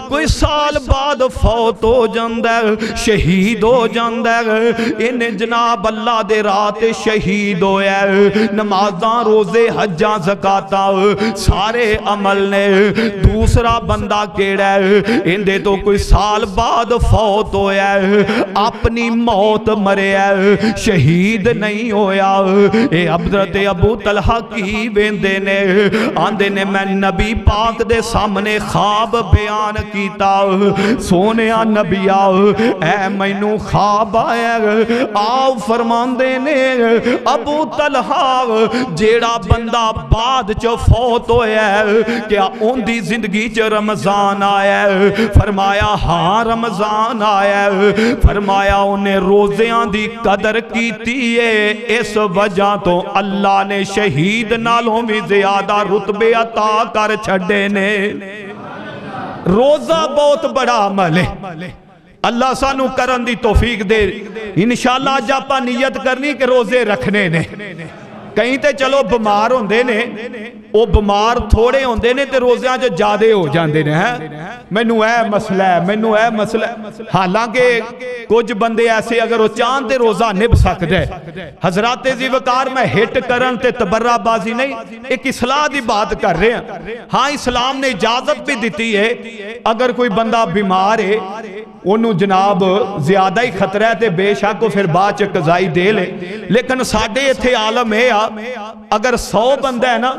कोई साल बाद फौत हो जांदा है, शहीद हो जांदा है, इन्हें जनाब अल्लाह दे राह ते शहीद होया। नमाज़ां रोजे हज्जां ज़काता सारे अमल ने। दूसरा बंदा केड़ा है, इंदे तो कोई साल बाद फौत होया, अपनी मौत मरिया, शहीद नहीं होया। ए हज़रत अबू तलहा की वेंदे ने, आंदे ने मैं नबी पाक दे सामने ख्वाब बयान कीता, सोनिया नबिया ऐ मैनू ख्वाब आया। आओ फरमांदे ने अबू तलहा जेड़ा बंदा बाद च फौत होया क्या उनकी जिंदगी च रमजान आया? फरमाया हाँ रमजान आया। फरमाया उन्हें रोज़ियां दी कदर कीती है, इस वजह तो अल्लाह ने शहीद नालों भी ज्यादा रुतबे अता कर छड़े ने। रोजा बहुत बड़ा अमल है, अल्लाह सानू करन दी तौफीक दे। इंशाअल्लाह अज आपां नियत करनी कि रोजे रखने ने। कई तो चलो बीमार होंदे ने, वो बीमार थोड़े होंदे ने ते रोज़ियां च ज़्यादा हो जाते हैं। है मैनू ऐ मसला है, मैनू ऐ मसला। हालांकि कुछ बंदे ऐसे अगर वो चाहन ते रोज़ा निभ सकते हैं। हजरात ज़िवकार मैं हिट करन ते तबर्राबाजी नहीं, एक इस्लाह की बात कर रहे हैं। हाँ इस्लाम ने इजाजत भी दी है, अगर कोई बंदा बीमार है ओनू जनाब ज्यादा ही खतरा है तो बेशक वो फिर बाद च कज़ाई दे ले। लेकिन साडे इत्थे आलम है अगर 100 बंदा है ना,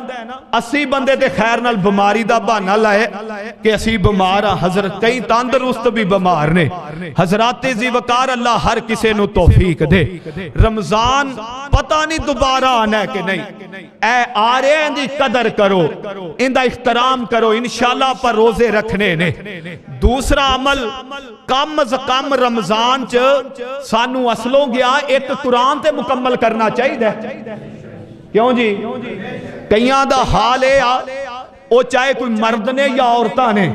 80 बंदे ते खैर नाल बीमारी दा बहाना लाए कि असी बीमार हाँ। हजरत कई तंदरुस्त भी बीमार ने। हजरात ज़िवकार अल्लाह हर किसी नू तौफीक दे। रमजान पता नहीं दोबारा आना है कि नहीं, ऐ आ रहे हैं दी कदर करो, इनका इख्तराम करो। इंशाअल्लाह पर रोजे रखने ने। दूसरा अमल कम अज कम रमजान च सानू असलों गया एक कुरान ते मुकम्मल करना चाहिए। क्यों जी? कईयां दा हाल है वो चाहे कोई मर्द ने या औरतां ने,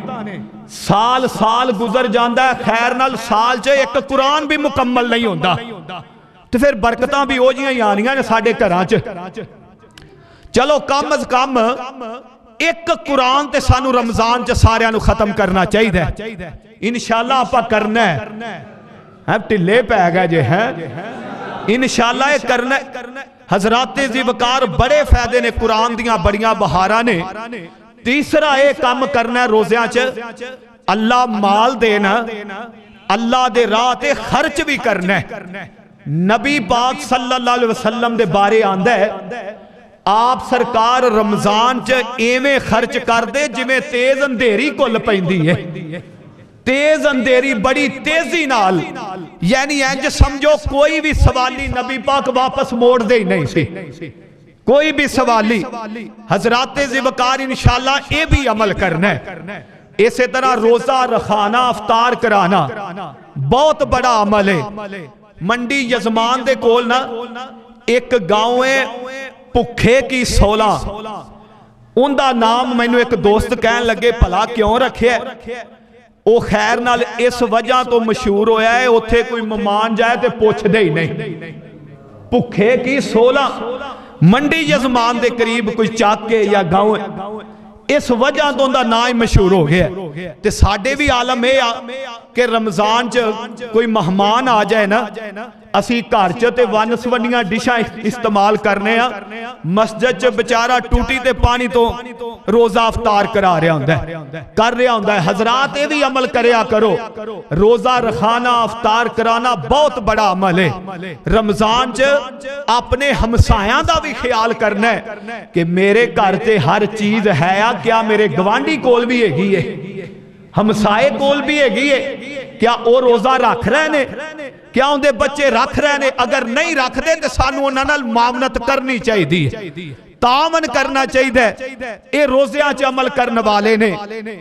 साल साल गुजर जाता है खैर नाल, साल च एक कुरान भी मुकम्मल नहीं होता। तो फिर बरकतां भी हो जियां ही आनियां ने साडे घरां च। चलो कम अज कम एक कुरान ते सानू रमजान च सारियां नू खत्म करना चाहिए। इंशाअल्लाह आपां करना है। ढिले पै गए जे है, इंशाअल्लाह ये करना। हजरात ज़िवकार बड़े फायदे ने, कुरान दियां बड़ियां बहारां ने। तीसरा ये काम करना रोज़ियां च अल्लाह माल देना, अल्लाह दे राह ते खर्च भी करना है। नबी पाक सल्लल्लाहु अलैहि वसल्लम दे बारे आंदा है आप सरकार रमजान च एवें खर्च कर दे जिवें तेज अंधेरी कुल पैंदी है। तेज अंधेरी बड़ी तेजी नाल, यानी इंज समझो कोई भी सवाली नबी पाक वापस मोड़ दे ही नहीं सी, कोई भी सवाली। हजरात ज़िवकार इंशाअल्लाह ये भी अमल करना है। इसी तरह रोजा रखाना, अफ्तार कराना बहुत बड़ा अमल है। मंडी यजमान दे कोल ना एक गांव है भुखे की 16, उनका नाम मैनू एक दोस्त कहन लगे भला क्यों रखे? वो खैर नाल इस वजह तो मशहूर होया है, उत्थे कोई मेहमान जाए तो पुछदे ही नहीं। भुखे की 16 मंडी यजमान दे करीब कोई चाके या गांव, इस वजह तो उनका नाम ही मशहूर हो गया। ते साडे भी आलम है कि रमजान च कोई मेहमान आ जाए ना, असी घर च ते वन सवनियां डिशां इस्तेमाल करने आ, मस्जिद च बेचारा टूटी ते पानी तो रोजा अफ्तार करा रहा हुंदा है, कर रहा हुंदा है। हजरात ये भी अमल करया करो, रोजा रखाना, अफ्तार कराना बहुत बड़ा अमल है। रमजान च अपने हमसायां दा भी ख्याल करना है कि मेरे घर ते हर चीज है, क्या मेरे गवांढी कोल भी हैगी है, हमसाए कोल भी हैगी है, क्या वो रोजा रख रहे ने, क्या उनके बच्चे रख रहे ने? अगर नहीं रखते तो सानू उन्हां नाल मुआवनत करनी चाहिए, तावन करना चाहिए। ये रोज़ियां च अमल करने वाले ने।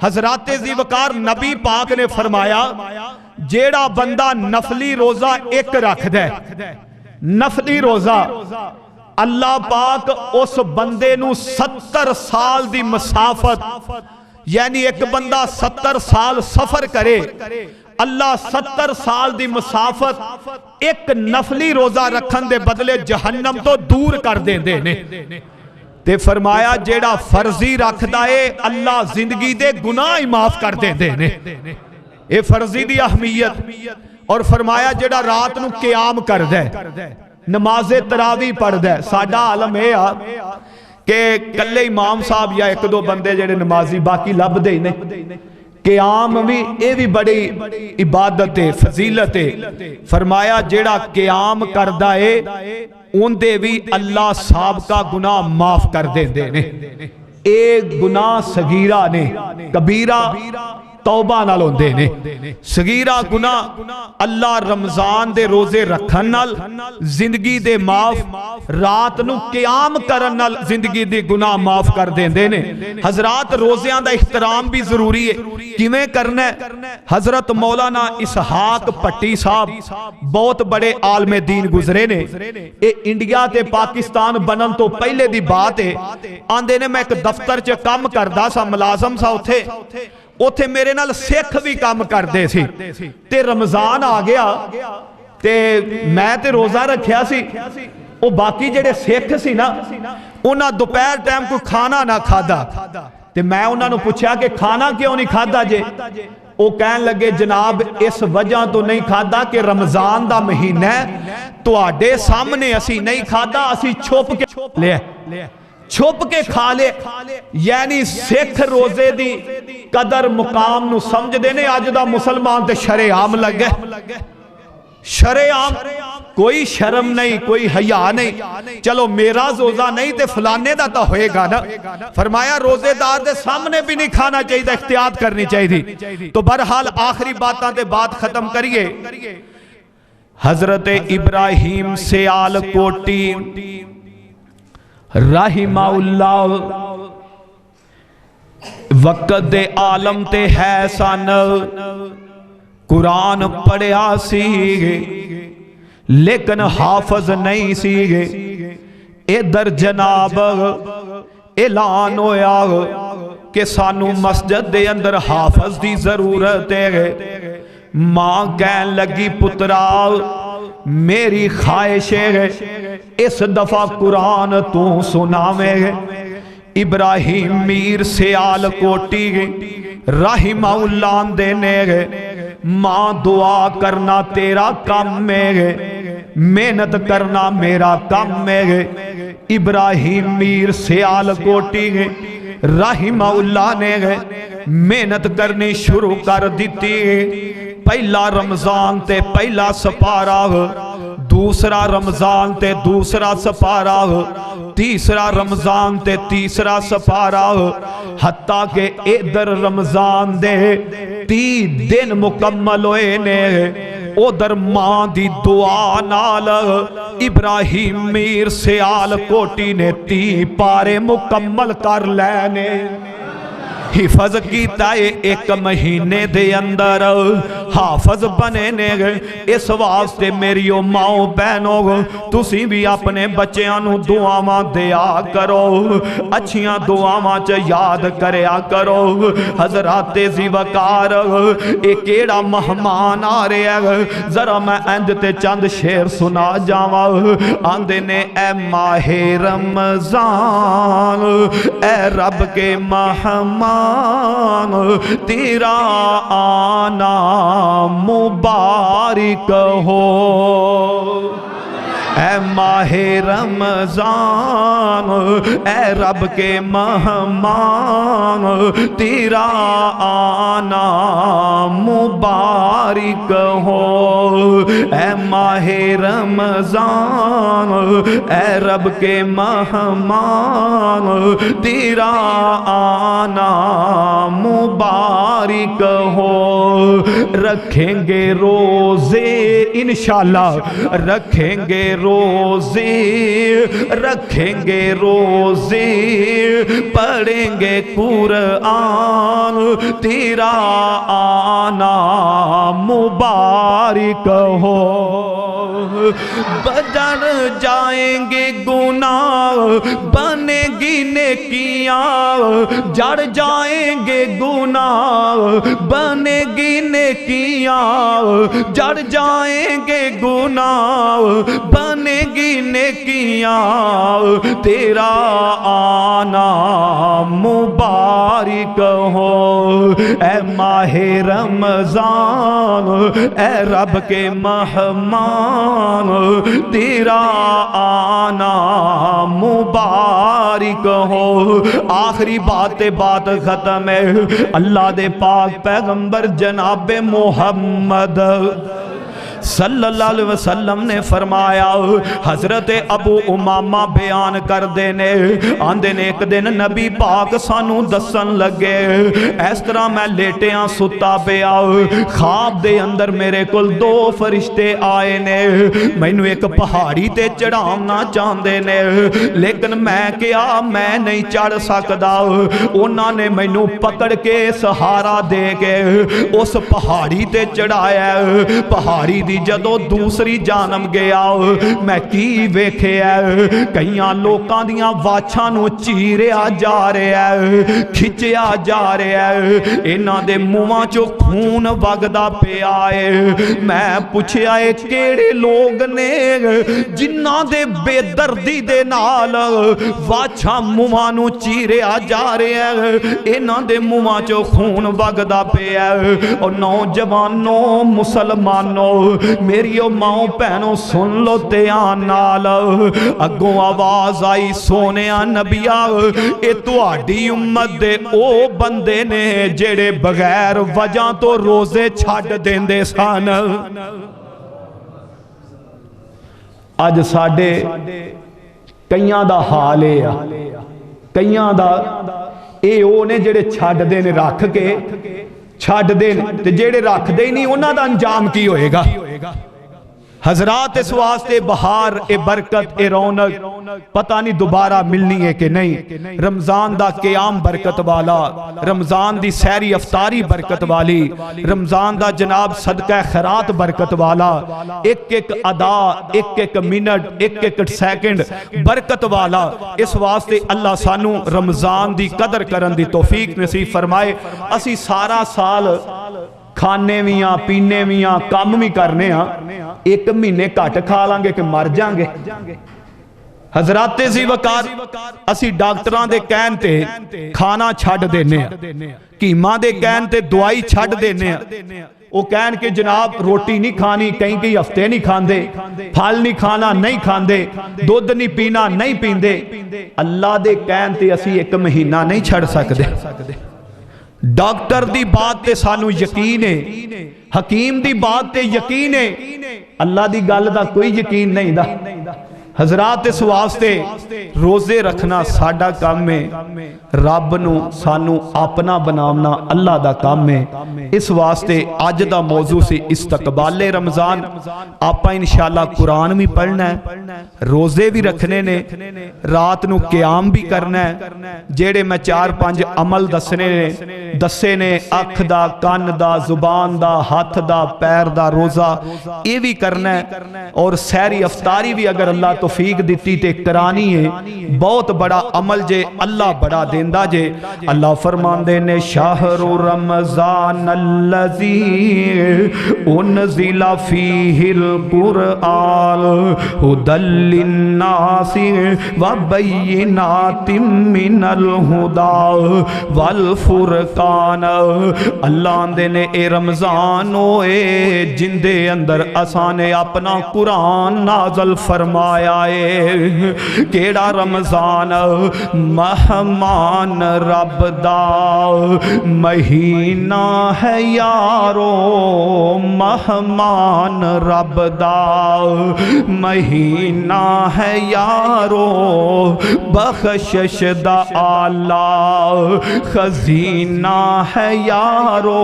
हजरात ज़िवकार नबी पाक ने फरमाया जेड़ा बंदा नफली रोजा एक रखदा है, नफली रोजा, अल्लाह पाक उस बंदे नू 70 साल दी मसाफत, यानी एक बंदा 70 साल सफर करे, अल्लाह 70 साल दी मसाफत एक नफली रोजा रखन दे बदले जहन्नम तो दूर कर देंदे ने। ते फरमाया जेड़ा फर्जी रखदा है अल्लाह जिंदगी दे गुनाह ही माफ कर देंदे ने। ये फर्जी दी अहमियत। और फरमाया जेड़ा रात नू क़याम करदा है, नमाज़े तरावी पढ़दा है, साडा आलम यह आ कि कल्ले इमाम साहब या एक दो बंदे जेड़े नमाजी बाकी लभदे ही ने। क़याम भी ये भी बड़ी इबादत है, फजीलत है। फरमाया जेड़ा क़याम करदा है उनदे भी अल्लाह साहब का गुनाह माफ कर देंदे ने। एक गुनाह सगीरा ने, कबीरा तौबा नाल होंदे ने। सगीरा गुनाह अल्लाह रमजान दे रोजे रखन नाल जिंदगी दे माफ, रात नू क़याम करन नाल जिंदगी दे गुनाह माफ कर देंदे ने। हजरात रोज़ियां दा इहतराम भी जरूरी है। किवें करना है? हजरत मौलाना इसहाक भट्टी साहब बहुत बड़े आलमे दीन गुजरे ने। ये इंडिया ते पाकिस्तान बनन तो पहले दी बात है। आंदे ने मैं एक दफ्तर च काम करदा सा, मुलाजम सा उथे, उथे मेरे नाल सिख भी काम करते सी। ते रमजान आ गया ते मैं ते रोजा रखिया सी। वो बाकी जेड़े सिख सी ना, उन्हां दोपहर टाइम कोई खाना ना खादा। ते मैं उन्हां नूं पुछया कि खाना क्यों नहीं खादा जे? वो कहन लगे जनाब इस वजह तो नहीं खादा कि रमजान दा महीना है, तुहाडे सामने असी नहीं खादा, असी छुप के लिया, छुप के खा ले। यानी सिख रोजे दी कदर मुकाम नू समझदे ने। अज दा मुसलमान ते शरेआम लगे, शरेआम, कोई शर्म नहीं, कोई हया नहीं। चलो मेरा रोजा नहीं ते फलाने दा तो होएगा ना। फरमाया रोजेदार दे सामने भी नहीं खाना चाहिए, एहतियात करनी चाहिए। तो बहरहाल आखिरी बातां ते बात खत्म करिए। हजरत इब्राहिम सियालकोटी राहिमाउल्लाह वक्त दे आलम ते है सन, कुरान पढ़िया सी लेकिन हाफज नहीं सी। इधर जनाब ऐलान होया कि सानू मस्जिद दे अंदर हाफज दी जरूरत है। मां कहन लगी पुत्रा मेरी ख्वाहिश है इस दफा कुरान तू सुनावे। इब्राहिम मीर सियालकोटी राहिमाउल्लाह देने मां दुआ करना तेरा काम है, मेहनत करना मेरा काम है। इब्राहिम मीर सियालकोटी राहिमाउल्लाह ने मेहनत करनी शुरू कर दी। पहला रमजान ते पहला सपारा, दूसरा रमजान ते दूसरा सपारा, तीसरा रमजान ते तीसरा सपारा, हत्ता के इधर रमजान दे 30 दिन मुकम्मल होए ने। उधर मां दी दुआ नाल इब्राहिम मीर सियालकोटी ने 30 पारे मुकम्मल कर लेने। हिफज कीता है एक महीने दे अंदर, हाफज बने ने। इस वास्ते मेरी माओ बहनों तुसी भी अपने बच्चों नू दुआवां दिया करो, अच्छियां दुआवां च याद करया करो। हजराते जी वकार ये केड़ा मेहमान आ रहा है, जरा मैं इंज ते चंद शेर सुना जावा। आंदे ने ए माहे रमजान ए रब के मेहमान, तेरा आना मुबारक हो। ऐ माहे रमजान ऐ रब के मेहमान, तेरा आना मुबारक हो। ऐ माहे रमजान ऐ रब के मेहमान, तेरा आना मुबारक हो। रखेंगे रोजे इंशाअल्लाह, रखेंगे रोजे, रखेंगे रोजे, पढ़ेंगे कुरान, तेरा आना मुबारक हो। बदल जाएंगे गुनाह, बनेगी नेकियां, जड़ जाएंगे गुनाह, बनेगी नेकियां, जड़ जाएंगे गुनाह, बनेगी नेकियां, तेरा आना मुबारक हो। ऐ माहे रमजान, ऐ रब के मेहमान, तेरा आना मुबारक हो। आखिरी बात खत्म है। अल्लाह दे पाक पैगंबर जनाबे मोहम्मद सल्लल्लाहु अलैहि वसल्लम ने फरमाया, हजरत अबू उमामा बयान करते ने, आंदे ने एक दिन नबी पाक सानू दसन लगे, इस तरह मैं लेटिया सुता पिया, ख्वाब दे अंदर मेरे कोल दो फरिश्ते आए ने, मैनू एक पहाड़ी ते चढ़ाना चाहते ने, लेकिन मैं क्या मैं नहीं चढ़ सकता। उन्होंने मैनू पकड़ के सहारा दे के उस पहाड़ी ते चढ़ाया। पहाड़ी जदों दूसरी जानम गया, मैं की वेख्या, कई लोगों दियां वाछां नूं चीरिया जा रहा है, खिंचिया जा रहा है, इन्हां दे मूहां चों खून वगदा पिया है। मैं पुछया है केड़े लोग ने जिन्हां दे बेदर्दी दे नाल वाछां मूहां नूं चीरिया जा रहा है, इन्हां दे मूहां चों खून वगदा पिया है। और नौजवानों मुसलमानों मेरियो माओ भैनों सुन लो ध्यान नाल, अगों आवाज आई सोने नबिया ये तुहाडी उम्मत दे ओ बंदे ने जेड़े बगैर वजह तो रोजे छड्ड देंदे सन। अज साडे कईयां दा हाल है, कईयां दा ए ओ ने जेड़े छड्डदे ने रख के छड्डदे ने, ते जेड़े रखदे ही नहीं उन्हां दा अंजाम की होएगा। हजरात इस वास्ते बहार ए बरकत ए रौनक पता नहीं दोबारा मिलनी है कि नहीं। रमजान दा क़याम बरकत वाला, रमजान दी सैरी अफ्तारी बरकत वाली, रमजान दा जनाब सदका खैरात बरकत वाला, एक एक अदा, एक एक मिनट, एक एक सेकंड बरकत वाला। इस वास्ते अल्लाह सानू रमजान दी कदर करन दी तौफीक नसीब फरमाए। असी सारा साल खाने भी हाँ, पीने भी हाँ, काम भी करने हाँ, एक महीने घट खा लांगे कि मर जाएंगे। हजराते सी वकार असी डॉक्टरां दे कहन ते खाना छड्ड देने, कीमा दे कहन ते दवाई छड्ड देने, वो कहन के जनाब रोटी नहीं खानी, कई कई हफ्ते नहीं खांदे, फल नहीं खाना नहीं खांदे, दुध नहीं पीना नहीं पींदे। अल्लाह दे कहन ते असी एक महीना नहीं छड़ सकते। डॉक्टर दी बात ते सानू यकीन है, हकीम दी बात ते यकीन है, अल्लाह दी गल दा कोई यकीन नहीं दा। हजरात इस वास्ते रोजे रखना साडा काम है, रब नू सानू अपना बनावना अल्लाह दा काम है। इस वास्ते अज दा मौजू सी इस्तकबाले रमजान। आपां इंशाअल्लाह कुरान भी पढ़ना है, रोजे भी रखने ने, रात नू क़याम भी करना है। जेड़े मैं 4-5 अमल दसे ने अख दा, कान दा, जुबान दा, हाथ दा, पैर दा रोजा ये भी करना है। और सैरी अफ्तारी भी अगर अल्लाह तौफीक दिती ते करानी है। बहुत बड़ा अमल जे, अल्लाह बड़ा देंदा जे। अल्लाह फरमांदे ने शाहरु रमजान अल्लज़ी उनज़िला फ़ीहिल कुरआन हुदल लिन्नासि व बय्यिनातिम मिनल हुदा वल फुरकान। अल्लाह दे ने ए रमजान होए जिंदे अंदर असां ने अपना कुरान नाज़ल फरमाया। आए। केड़ा रमजान मेहमान रब दा महीना है यारो, मेहमान रब दा महीना है यारो, बख्शिश दा आला खजीना है यारो,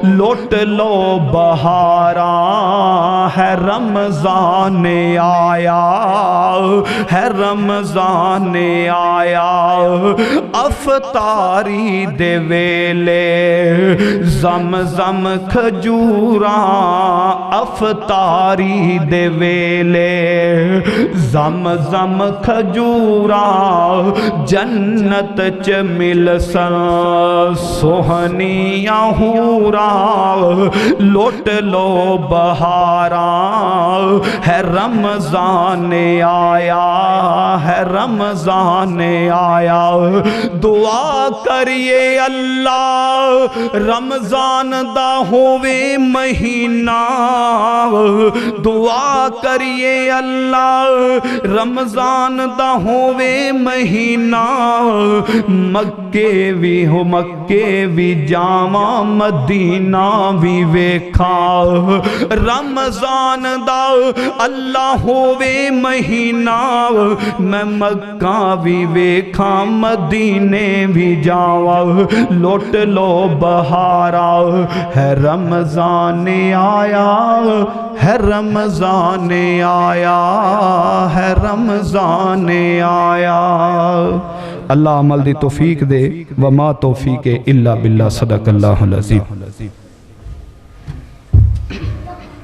लुट लो बहारा है रमजान आया, है रमजान आया। अफतारी दे वेले जम जम खजूरा, अफतारी दे वेले जम जम खजूरा, जन्नत च मिलसन सोहनिया हूरा, लुट लो बहारा है रमजान आया, है रमजान आया। दुआ करिए अल्लाह रमजान दा होवे महीना, दुआ करिए अल्लाह रमजान दा होवे महीना। मक्के भी हो मक्के भी जावा, मदीना भी वेखा, रमजान दा अल्लाह होवे महीना। मैं मक्का भी वेखा, मदीने भी जावा, लुट लो बहारा है रमजान आया, है रमजान आया, है रमजान आया। अल्लाह अमल दी तौफीक दे, वमा तौफीक इल्ला बिल्लाह, सदकल्लाहुल अज़ीम।